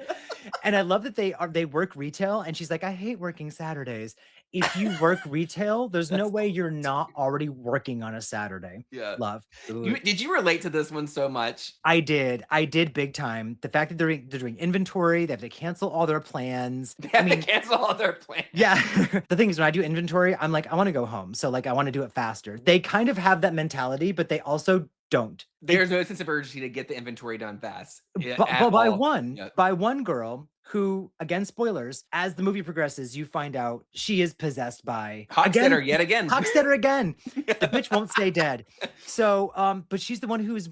And I love that they work retail. And she's like, I hate working Saturdays. If you work retail, there's no way you're not already working on a Saturday. Yeah. Love. Did you relate to this one so much? I did big time. The fact that they're doing inventory, they have to cancel all their plans. Cancel all their plans. Yeah. The thing is, when I do inventory, I'm like, I want to go home. So like, I want to do it faster. They kind of have that mentality, but they also don't. There's no sense of urgency to get the inventory done fast. But by one girl who, again, spoilers, as the movie progresses, you find out she is possessed by Hockstetter yet again. Hockstetter again. The bitch won't stay dead. So, but she's the one who is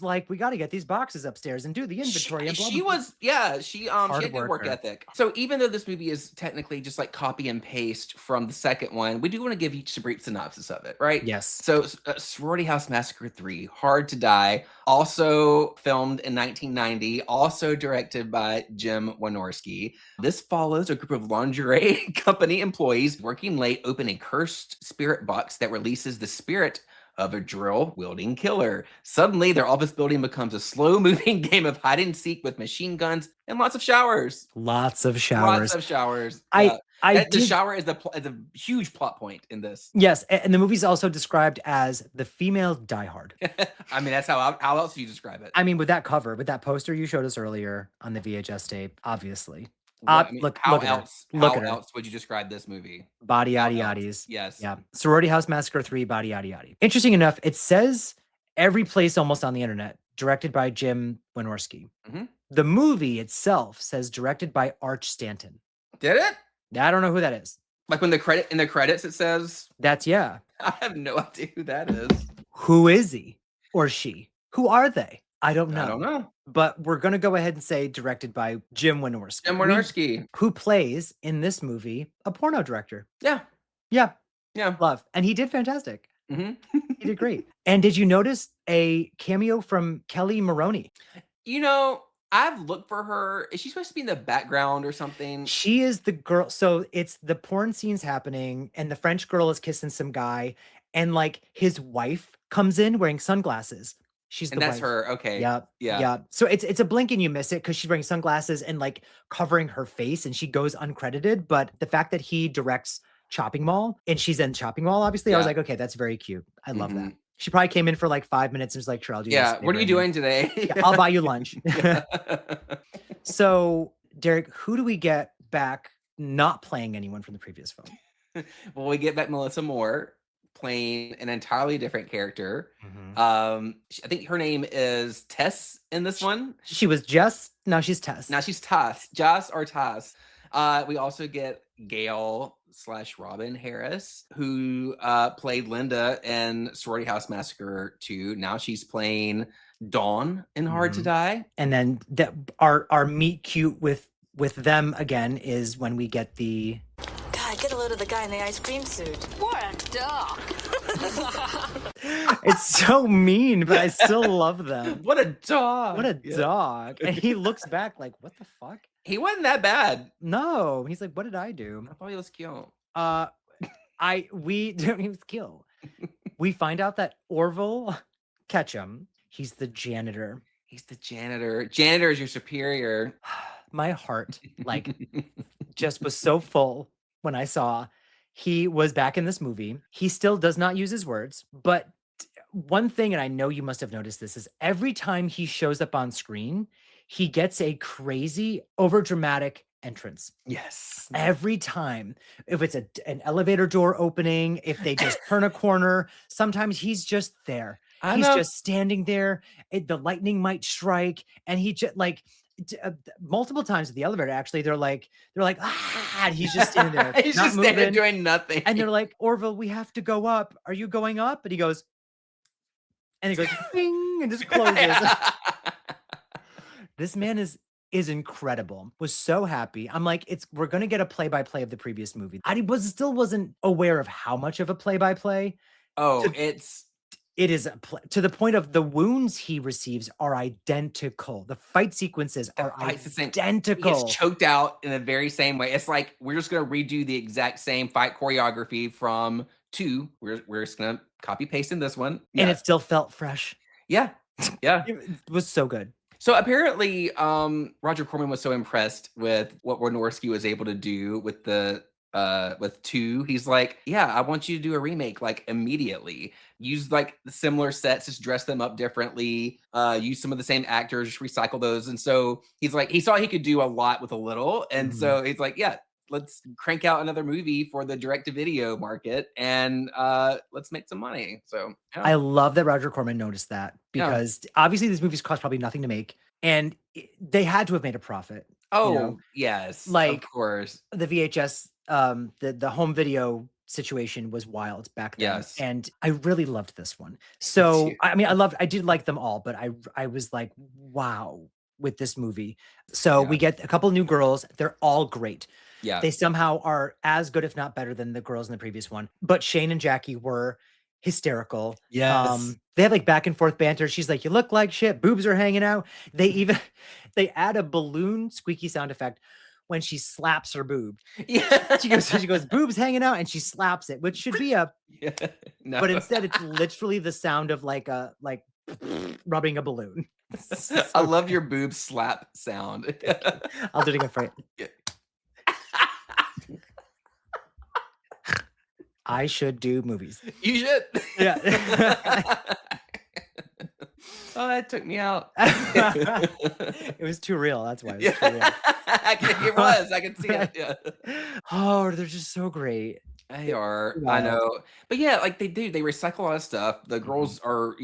like, we got to get these boxes upstairs and do the inventory. She had good work ethic. So even though this movie is technically just like copy and paste from the second one, we do want to give each a brief synopsis of it, right? Yes. So Sorority House Massacre 3, Hard to Die, also filmed in 1990, also directed by Jim Wynorski. This follows a group of lingerie company employees working late open a cursed spirit box that releases the spirit of a drill-wielding killer. Suddenly, their office building becomes a slow-moving game of hide and seek with machine guns and lots of showers. Lots of showers. The shower is a huge plot point in this. Yes, and the movie's also described as the female Die Hard. I mean, that's how else do you describe it? I mean, with that cover, with that poster you showed us earlier on the VHS tape, obviously. How else would you describe this movie? Body yaddy yaddies. Yes. Yeah. Sorority House Massacre 3, body yaddy yaddy. Interesting enough, it says every place almost on the internet, directed by Jim Wynorski. Mm-hmm. The movie itself says directed by Arch Stanton. Did it? I don't know who that is. Like when in the credits it says? That's I have no idea who that is. Who is he or she? Who are they? I don't know. I don't know. But we're going to go ahead and say directed by Jim Wynorski. Who plays in this movie a porno director. Yeah. Love. And he did fantastic. Mm-hmm. He did great. And did you notice a cameo from Kelly Maroney? You know, I've looked for her. Is she supposed to be in the background or something? She is the girl. So it's the porn scenes happening and the French girl is kissing some guy and like his wife comes in wearing sunglasses. She's And the that's wife. her. Okay. Yep. Yeah. Yep. So it's a blink and you miss it because she's wearing sunglasses and like covering her face and she goes uncredited. But the fact that he directs Chopping Mall and she's in Chopping Mall, obviously, I was Yeah. like, okay, that's very cute. I love that. Mhm. She probably came in for like 5 minutes and was like, sure, I'll do this. Yeah. What are you doing today? Yeah, I'll buy you lunch. Yeah. So, Derek, who do we get back not playing anyone from the previous film? Well, we get back Melissa Moore playing an entirely different character. Mhm. I think her name is Tess in this one. She was Jess. Now she's Tess. Now she's Tess. Jess or Tess. We also get Gail / Robin Harris, who played Linda in Sorority House Massacre 2. Now she's playing Dawn in Hard to Die. And then our meet cute with them again is when we get the God, get a load of the guy in the ice cream suit. What a dog. it's so mean, but I still love them. What a dog. What a dog. And he looks back like, what the fuck? He wasn't that bad. No. He's like, what did I do? I thought he was cute. We don't even kill. We find out that Orville Ketchum, he's the janitor. He's the janitor. Janitor is your superior. My heart, like, just was so full when I saw he was back in this movie. He still does not use his words, but one thing, and I know you must have noticed this, is every time he shows up on screen, he gets a crazy, overdramatic entrance. Yes. Every time. If it's an elevator door opening, if they just turn a corner, sometimes he's just there. He's just standing there. The lightning might strike, and he just like multiple times at the elevator. Actually, they're like, ah, and he's just standing there. He's just standing there doing nothing. And they're like, Orville, we have to go up. Are you going up? And he goes, and he goes, ding, and just closes. This man is incredible. Was so happy. I'm like, we're gonna get a play-by-play of the previous movie. I still wasn't aware of how much of a play-by-play. Oh, it is to the point of the wounds he receives are identical. The fight sequences are identical. He gets choked out in the very same way. It's like we're just gonna redo the exact same fight choreography from 2. We're just gonna copy paste in this one, and it still felt fresh. Yeah, yeah, it was so good. So apparently, Roger Corman was so impressed with what Wynorski was able to do with with 2. He's like, yeah, I want you to do a remake like immediately. Use like the similar sets, just dress them up differently. Use some of the same actors, just recycle those. And so he's like, he saw he could do a lot with a little, and so he's like, yeah, let's crank out another movie for the direct-to-video market, and let's make some money. So yeah. I love that Roger Corman noticed that, because obviously these movies cost probably nothing to make, and they had to have made a profit. Oh, yes, like of course. The VHS, the home video situation was wild back then. Yes. And I really loved this one. So I mean, I did like them all, but I was like, wow, with this movie. So we get a couple new girls. They're all great. Yeah. They somehow are as good, if not better, than the girls in the previous one. But Shane and Jackie were hysterical. Yes. They have like back and forth banter. She's like, you look like shit. Boobs are hanging out. They add a balloon squeaky sound effect when she slaps her boob. Yeah. She goes, boobs hanging out, and she slaps it, which should be no. But instead it's literally the sound of like rubbing a balloon. I love your boob slap sound. I'll do it again for you. Yeah. I should do movies. You should. Yeah. Oh, that took me out. It was too real. That's why it was too real. It was. I can see it. Yeah. Oh, they're just so great. They are. I know. But yeah, like they recycle a lot of stuff. The girls are,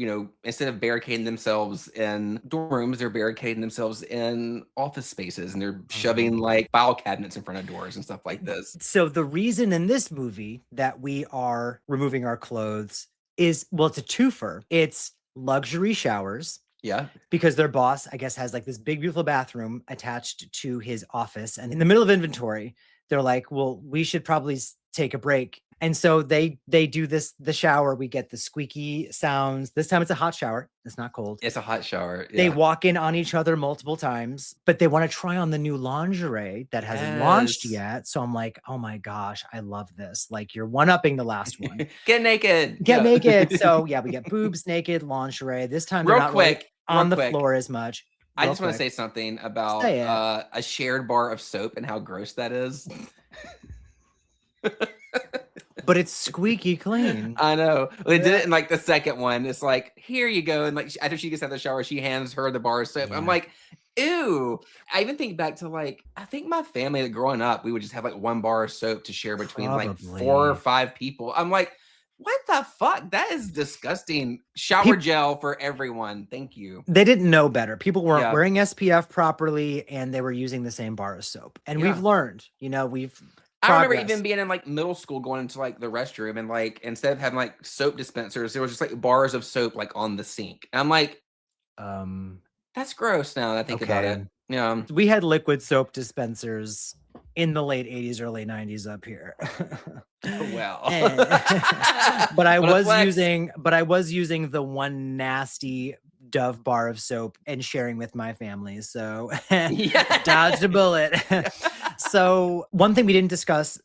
instead of barricading themselves in dorm rooms, they're barricading themselves in office spaces, and they're shoving like file cabinets in front of doors and stuff like this. So the reason in this movie that we are removing our clothes is, well, it's a twofer. It's luxury showers. Yeah. Because their boss, I guess, has like this big, beautiful bathroom attached to his office. And in the middle of inventory, they're like, well, we should probably take a break And so they do this, the shower, we get the squeaky sounds. This time it's a hot shower. It's not cold. It's a hot shower. They Yeah. walk in on each other multiple times, but they want to try on the new lingerie that hasn't launched yet. So I'm like, oh my gosh, I love this. Like, you're one-upping the last one. Get naked. Get naked. So yeah, we get boobs, naked, lingerie. This time they're not really on the floor as much. I just want to say something about a shared bar of soap and how gross that is. But it's squeaky clean. I know. They did it in like the second one. It's like, here you go. And like after she gets out of the shower, she hands her the bar of soap. I'm like, ew. I even think back to like, I think my family, like, growing up, we would just have like one bar of soap to share between like 4 or 5 people. I'm like, what the fuck? That is disgusting. Shower gel for everyone. Thank you. They didn't know better. People weren't wearing SPF properly, and they were using the same bar of soap. And we've learned, I remember even being in like middle school, going into like the restroom, and like instead of having like soap dispensers, there was just like bars of soap like on the sink. And I'm like, that's gross now that I think about it. Yeah. We had liquid soap dispensers in the late 80s, early 90s up here. Well. but I was using the one nasty Dove bar of soap and sharing with my family. So dodged a bullet. So one thing we didn't discuss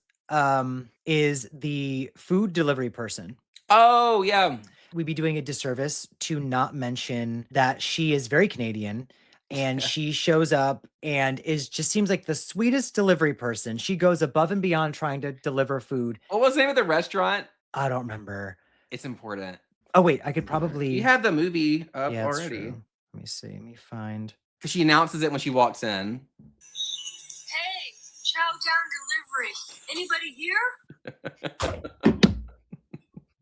is the food delivery person. Oh, yeah. We'd be doing a disservice to not mention that she is very Canadian, and she shows up and just seems like the sweetest delivery person. She goes above and beyond trying to deliver food. What was the name of the restaurant? I don't remember. It's important. Oh, wait, I could probably... You have the movie up Yeah, already. true. Let me see. Let me find... Because she announces it when she walks in. Hey, chow down delivery. Anybody here?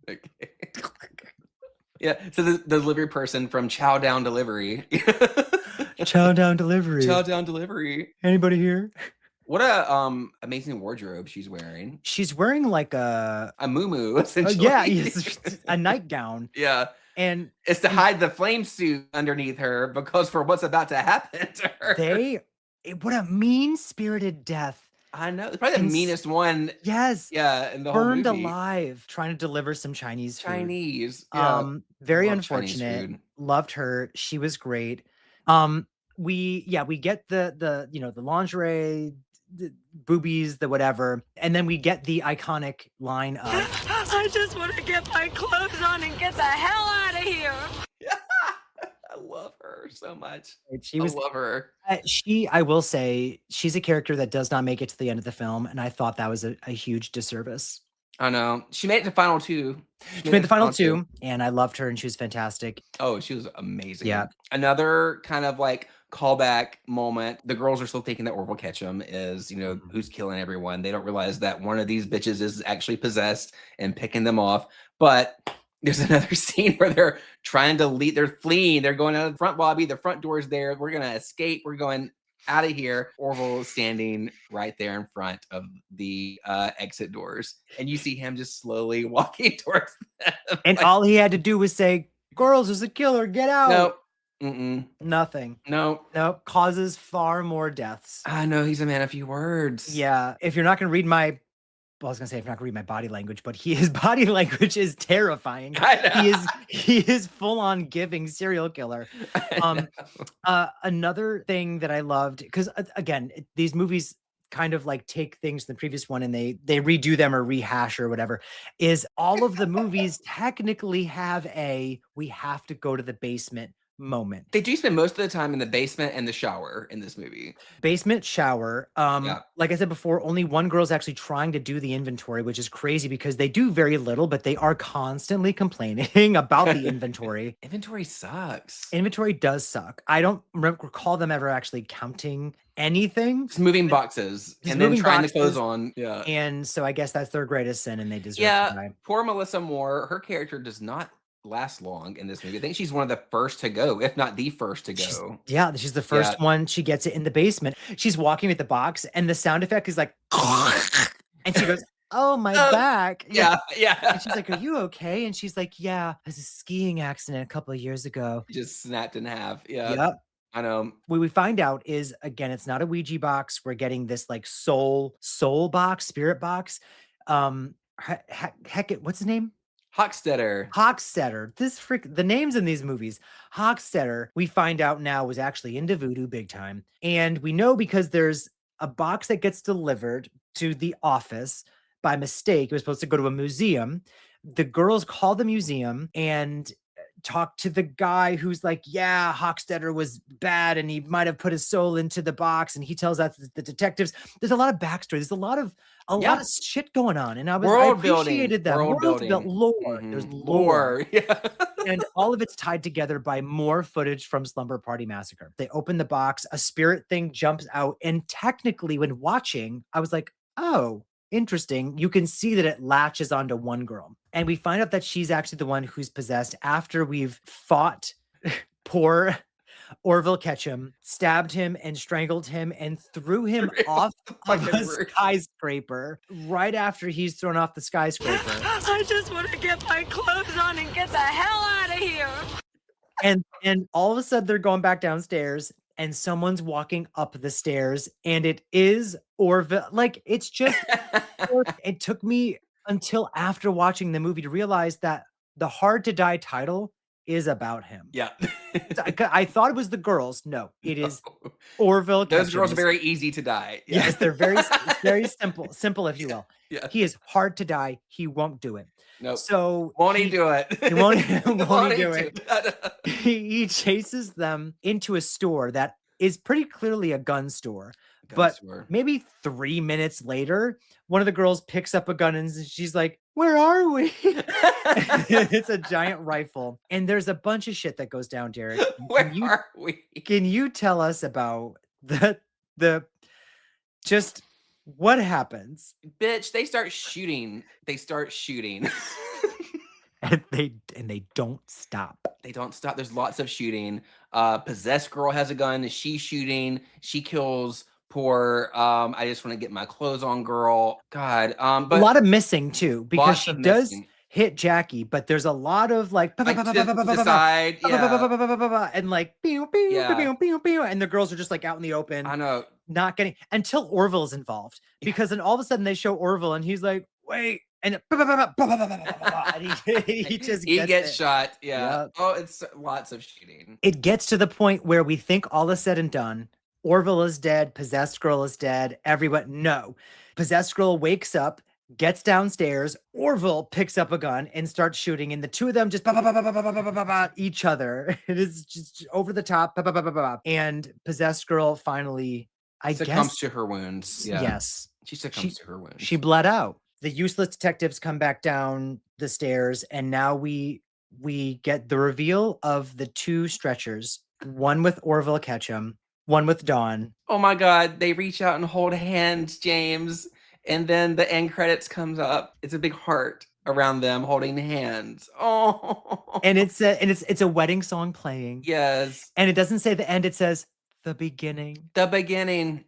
Okay. Yeah, so the delivery person from Chow Down Delivery. Chow Down Delivery. Chow Down Delivery. Anybody here? What a amazing wardrobe she's wearing. She's wearing like a muumuu, essentially. Yes, a nightgown. Yeah. And it's to hide the flame suit underneath her, because for what's about to happen to her. What a mean-spirited death. I know. It's probably the meanest one. Yes. Yeah, in the whole movie. Burned alive trying to deliver some Chinese food. Yeah. Very unfortunate. Loved her. She was great. We get the lingerie, the boobies, the whatever, and then we get the iconic line of I just want to get my clothes on and get the hell out of here. I love her so much. I love her. I will say, she's a character that does not make it to the end of the film, and I thought that was a huge disservice. I know. She made it to final 2. She made the final 2, and I loved her, and she was fantastic. Oh, she was amazing. Yeah. Another kind of like callback moment. The girls are still thinking that Orville Ketchum is, who's killing everyone. They don't realize that one of these bitches is actually possessed and picking them off. But there's another scene where they're trying to leave. They're fleeing. They're going out of the front lobby. The front door's there. We're going to escape. We're going out of here. Orville is standing right there in front of the exit doors. And you see him just slowly walking towards them. And all he had to do was say, "Girls, there's a killer. Get out." Nope. Nothing. Nope. Causes far more deaths. I know, he's a man of few words. Yeah. If you're not going to read I was gonna say, if you're not gonna read my body language, but his body language is terrifying. He is full on giving serial killer. Another thing that I loved, because again, these movies kind of like take things from the previous one and they redo them or rehash or whatever, is all of the movies technically have we have to go to the basement moment. They do spend most of the time in the basement and the shower in this movie. Basement, shower. Like I said before, only one girl's actually trying to do the inventory, which is crazy because they do very little, but they are constantly complaining about the inventory. Inventory sucks. Inventory does suck. I don't recall them ever actually counting anything. Just moving boxes and then trying to close on. Yeah. And so I guess that's their greatest sin, and they deserve to die. Poor Melissa Moore. Her character does not last long in this movie. I think she's one of the first to go, if not the first to go. She's the first one. She gets it in the basement. She's walking with the box, and the sound effect is like, and she goes, "Oh, my back." Yeah. And she's like, "Are you okay?" And she's like, "Yeah, it was a skiing accident a couple of years ago." Just snapped in half. Yeah. Yep. I know. What we find out is, again, it's not a Ouija box. We're getting this like soul box, spirit box. Heck, what's his name? Hochstetter. The names in these movies. Hochstetter, we find out now, was actually into voodoo big time. And we know because there's a box that gets delivered to the office by mistake. It was supposed to go to a museum. The girls call the museum and talk to the guy who's like, yeah, Hochstetter was bad and he might have put his soul into the box. And he tells that to the detectives. There's a lot of backstory. There's a lot of shit going on. And I appreciated that. World building. Lore. Mm-hmm. There's lore. Yeah. And all of it's tied together by more footage from Slumber Party Massacre. They open the box, a spirit thing jumps out. And technically, when watching, I was like, oh, interesting. You can see that it latches onto one girl. And we find out that she's actually the one who's possessed after we've fought poor Orville Ketchum, stabbed him and strangled him and threw him off of a skyscraper right after he's thrown off the skyscraper. I just want to get my clothes on and get the hell out of here. And all of a sudden they're going back downstairs and someone's walking up the stairs and it is Orville. Like, it's just, it took me until after watching the movie to realize that the Hard to Die title is about him. Yeah. I thought it was the girls. No, it is Orville. Those girls are very easy to die. Yeah. Yes, they're very simple, if you will. Yeah. He is hard to die. He won't do it. No. Nope. So won't he do it? Won't he do it? He chases them into a store that is pretty clearly a gun store. Maybe 3 minutes later, one of the girls picks up a gun and she's like, where are we? It's a giant rifle. And there's a bunch of shit that goes down, Derek. Where are we? Can you tell us about just what happens? Bitch, they start shooting. And they don't stop. They don't stop. There's lots of shooting. Possessed girl has a gun. She's shooting. She kills poor I just want to get my clothes on girl. God. But a lot of missing too, because she does hit Jackie, but there's a lot of like to the side, and like and the girls are just like out in the open. I know. Not getting until Orville's involved, because then all of a sudden they show Orville and he's like, wait, and he gets shot. Yeah. Yep. Oh, it's lots of shooting. It gets to the point where we think all is said and done. Orville is dead. Possessed girl is dead. Everyone, no. Possessed girl wakes up, gets downstairs. Orville picks up a gun and starts shooting, and the two of them just each other. It is just over the top. And possessed girl finally, I guess, succumbs to her wounds. Yeah. Yes, she succumbs to her wounds. She bled out. The useless detectives come back down the stairs, and now we get the reveal of the two stretchers. One with Orville Ketchum. One with Dawn. Oh my God. They reach out and hold hands, James. And then the end credits comes up. It's a big heart around them holding hands. Oh. And it's a wedding song playing. Yes. And it doesn't say the end. It says the beginning. The beginning.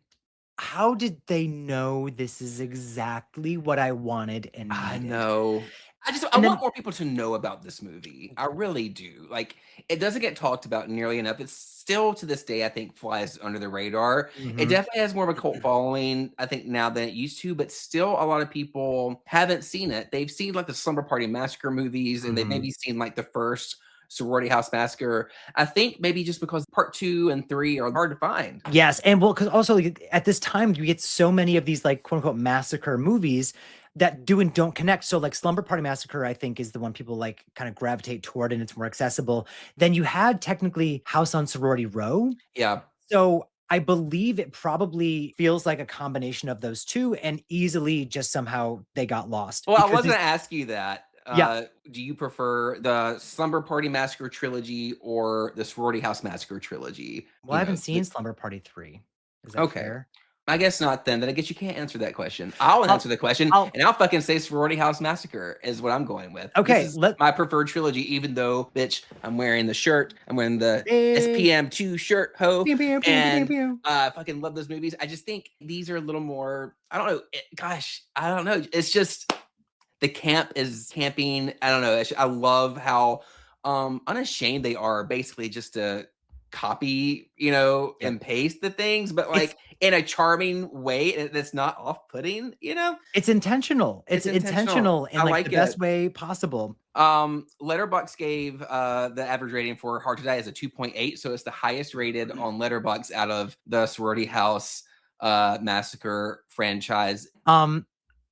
How did they know this is exactly what I wanted and needed? I know. I want more people to know about this movie. I really do. Like, it doesn't get talked about nearly enough. It's still, to this day, I think, flies under the radar. Mm-hmm. It definitely has more of a cult following, I think, now than it used to, but still a lot of people haven't seen it. They've seen, like, the Slumber Party Massacre movies, and they've maybe seen, like, the first Sorority House Massacre. I think maybe just because part 2 and 3 are hard to find. Yes, and well, because also at this time, you get so many of these, like, quote-unquote massacre movies that do and don't connect. So like Slumber Party Massacre, I think, is the one people like kind of gravitate toward, and it's more accessible. Then you had technically House on Sorority Row. Yeah. So I believe it probably feels like a combination of those two, and easily just somehow they got lost. Well, I was going to ask you that. Do you prefer the Slumber Party Massacre trilogy or the Sorority House Massacre trilogy? Well, I haven't seen Slumber Party 3. Is that fair? I guess not then. Then I guess you can't answer that question. I'll answer the question, and I'll fucking say Sorority House Massacre is what I'm going with. Okay. This is my preferred trilogy, even though, bitch, I'm wearing the shirt. I'm wearing the SPM2 shirt, ho. And I fucking love those movies. I just think these are a little more, I don't know. I don't know. It's just, the camp is camping. I don't know. I love how unashamed they are, basically just to copy, and paste the things, but like in a charming way that's not off-putting, It's intentional. It's intentional in like the best way possible. Letterboxd gave the average rating for Hard to Die as a 2.8, so it's the highest rated on Letterboxd out of the Sorority House Massacre franchise.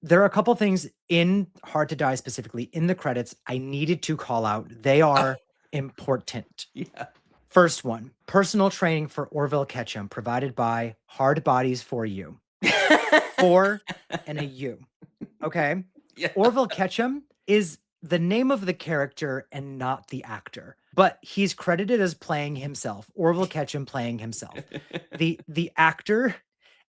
There are a couple things in Hard to Die specifically in the credits I needed to call out. They are important. Yeah. First one, personal training for Orville Ketchum provided by Hard Bodies for You. 4 and a U. Okay. Yeah. Orville Ketchum is the name of the character and not the actor, but he's credited as playing himself. Orville Ketchum playing himself. The actor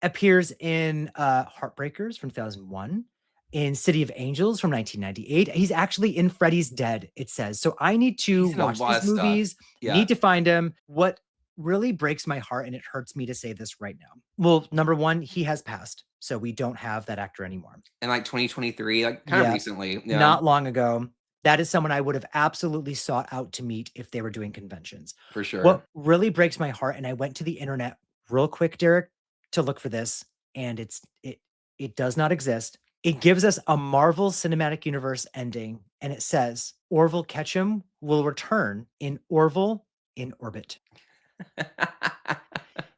appears in Heartbreakers from 2001, in City of Angels from 1998. He's actually in Freddy's Dead, it says. So I need to watch these movies, need to find him. What really breaks my heart, and it hurts me to say this right now. Well, number one, he has passed. So we don't have that actor anymore. In like 2023, like kind of recently. Yeah. Not long ago. That is someone I would have absolutely sought out to meet if they were doing conventions. For sure. What really breaks my heart, and I went to the internet real quick, Derek, to look for this, and it does not exist. It gives us a Marvel Cinematic Universe ending, and it says Orville Ketchum will return in Orville in Orbit.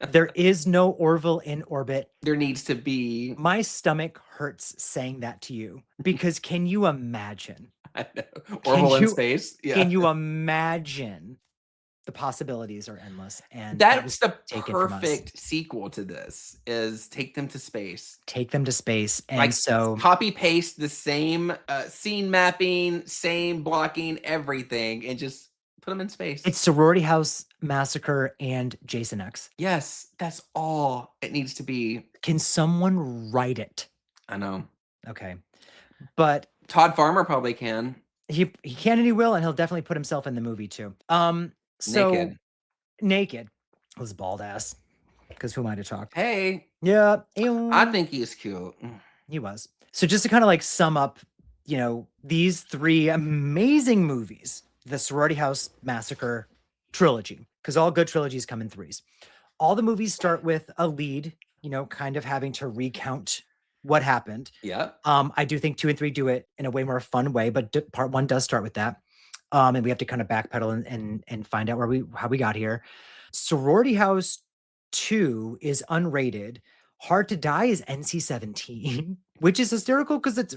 There is no Orville in Orbit. There needs to be. My stomach hurts saying that to you, because can you imagine? I know. Orville in space. Yeah. Can you imagine? The possibilities are endless, and that's the perfect sequel to this. Is take them to space. Take them to space, and like, so copy paste the same scene mapping, same blocking, everything, and just put them in space. It's Sorority House Massacre and Jason X. Yes, that's all it needs to be. Can someone write it? I know. Okay, but Todd Farmer probably can. He can, and he will, and he'll definitely put himself in the movie too. So naked was bald ass, because who am I to talk? Hey, yeah, I think he's cute. He was. So just to kind of like sum up, these 3 amazing movies, the Sorority House Massacre trilogy, because all good trilogies come in 3s. All the movies start with a lead, kind of having to recount what happened. Yeah. I do think 2 and 3 do it in a way more fun way, but part 1 does start with that. And we have to kind of backpedal and find out how we got here. Sorority House 2 is unrated. Hard to Die is NC-17, which is hysterical because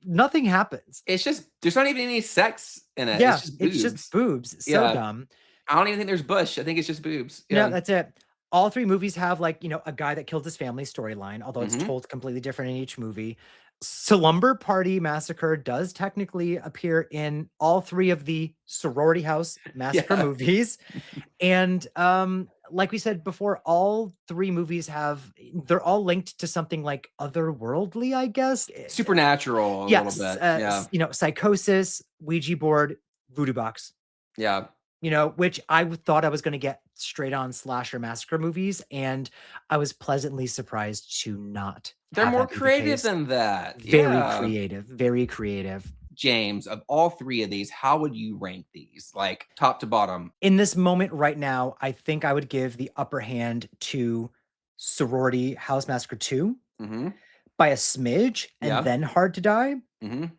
nothing happens. It's just there's not even any sex in it. Yeah, it's just boobs. So dumb. I don't even think there's bush. I think it's just boobs. Yeah, that's it. All 3 movies have like, a guy that killed his family storyline, although it's told completely different in each movie. Slumber Party Massacre does technically appear in all 3 of the Sorority House Massacre movies. And like we said before, all 3 movies they're all linked to something like otherworldly, I guess. Supernatural a little bit. Psychosis, Ouija board, voodoo box. Yeah. Which I thought I was going to get straight on slasher massacre movies, and I was pleasantly surprised to not. They're more creative than that. Very creative. James, of all 3 of these, how would you rank these, like top to bottom? In this moment right now, I think I would give the upper hand to Sorority House Massacre 2 by a smidge, and then Hard to Die.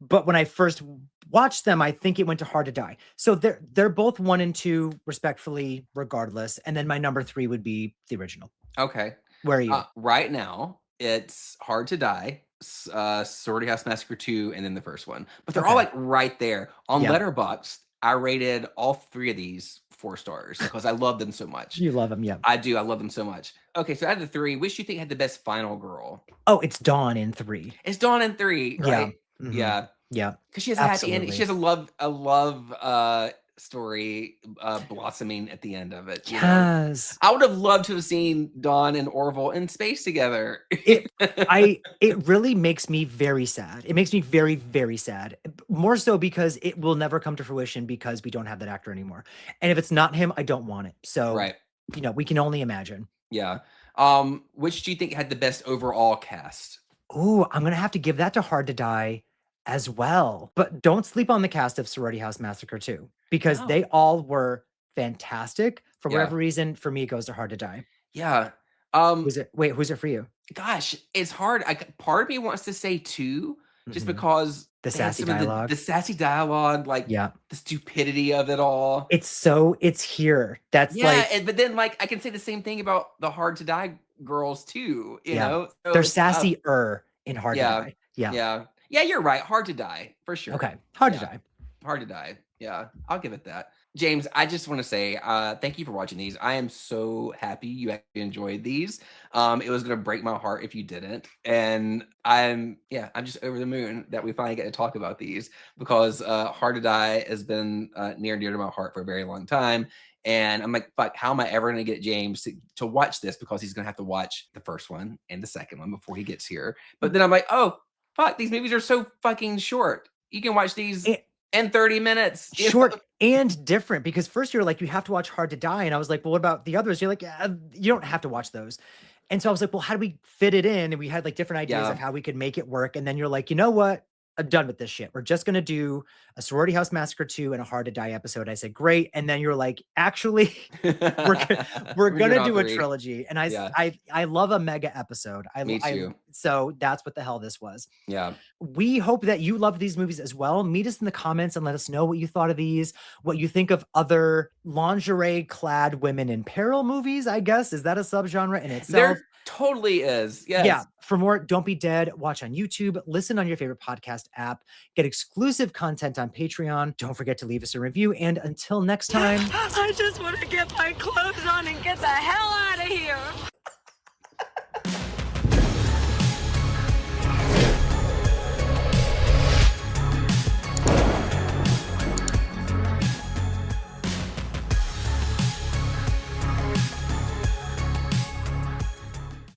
But when I first watched them, I think it went to Hard to Die. So they're both 1 and 2 respectfully, regardless. And then my number 3 would be the original. Okay. Where are you? Right now, it's Hard to Die, Sorority House Massacre 2, and then the first one. But they're all like right there. On Letterboxd, I rated all 3 of these 4 stars because I love them so much. You love them, yeah. I do. I love them so much. Okay, so out of the 3, which do you think had the best final girl? Oh, it's Dawn in 3. It's Dawn in 3, right? Yeah. Yeah. Because she has a happy ending. She has a love story blossoming at the end of it. Yes. I would have loved to have seen Dawn and Orville in space together. It really makes me very sad. It makes me very, very sad. More so because it will never come to fruition because we don't have that actor anymore. And if it's not him, I don't want it. So we can only imagine. Yeah. Which do you think had the best overall cast? Ooh, I'm gonna have to give that to Hard to Die as well. But don't sleep on the cast of Sorority House Massacre 2, because they all were fantastic For whatever reason, for me, it goes to Hard to Die. Yeah. Who's it for you? Gosh, it's hard. Part of me wants to say 2, just because the sassy dialogue. The sassy dialogue, like the stupidity of it all. It's here. That's but then like I can say the same thing about the Hard to Die girls too. You know, so they're sassier in Hard to Die. Yeah, you're right. Hard to Die for sure. Okay, Hard to Die. Hard to Die. Yeah, I'll give it that. James, I just want to say thank you for watching these. I am so happy you actually enjoyed these. It was going to break my heart if you didn't. And I'm just over the moon that we finally get to talk about these, because Hard to Die has been near and dear to my heart for a very long time. And I'm like, fuck, how am I ever going to get James to watch this? Because he's going to have to watch the first one and the second one before he gets here. But then I'm like, oh, fuck, these movies are so fucking short. You can watch these in 30 minutes. Short and different, because first you're like, you have to watch Hard to Die. And I was like, well, what about the others? You're like, you don't have to watch those. And so I was like, well, how do we fit it in? And we had like different ideas of how we could make it work. And then you're like, you know what? I'm done with this shit. We're just going to do a Sorority House Massacre 2 and a Hard to Die episode. I said, great. And then you're like, actually, we're going to do a trilogy. And I love a mega episode. Me too. So that's what the hell this was. Yeah. We hope that you loved these movies as well. Meet us in the comments and let us know what you thought of these, what you think of other lingerie clad women in peril movies, I guess. Is that a subgenre in itself? There totally is. Yes. Yeah. For more Don't Be Dead, watch on YouTube, listen on your favorite podcast app, get exclusive content on Patreon. Don't forget to leave us a review. And until next time, I just want to get my clothes on and get the hell out of here.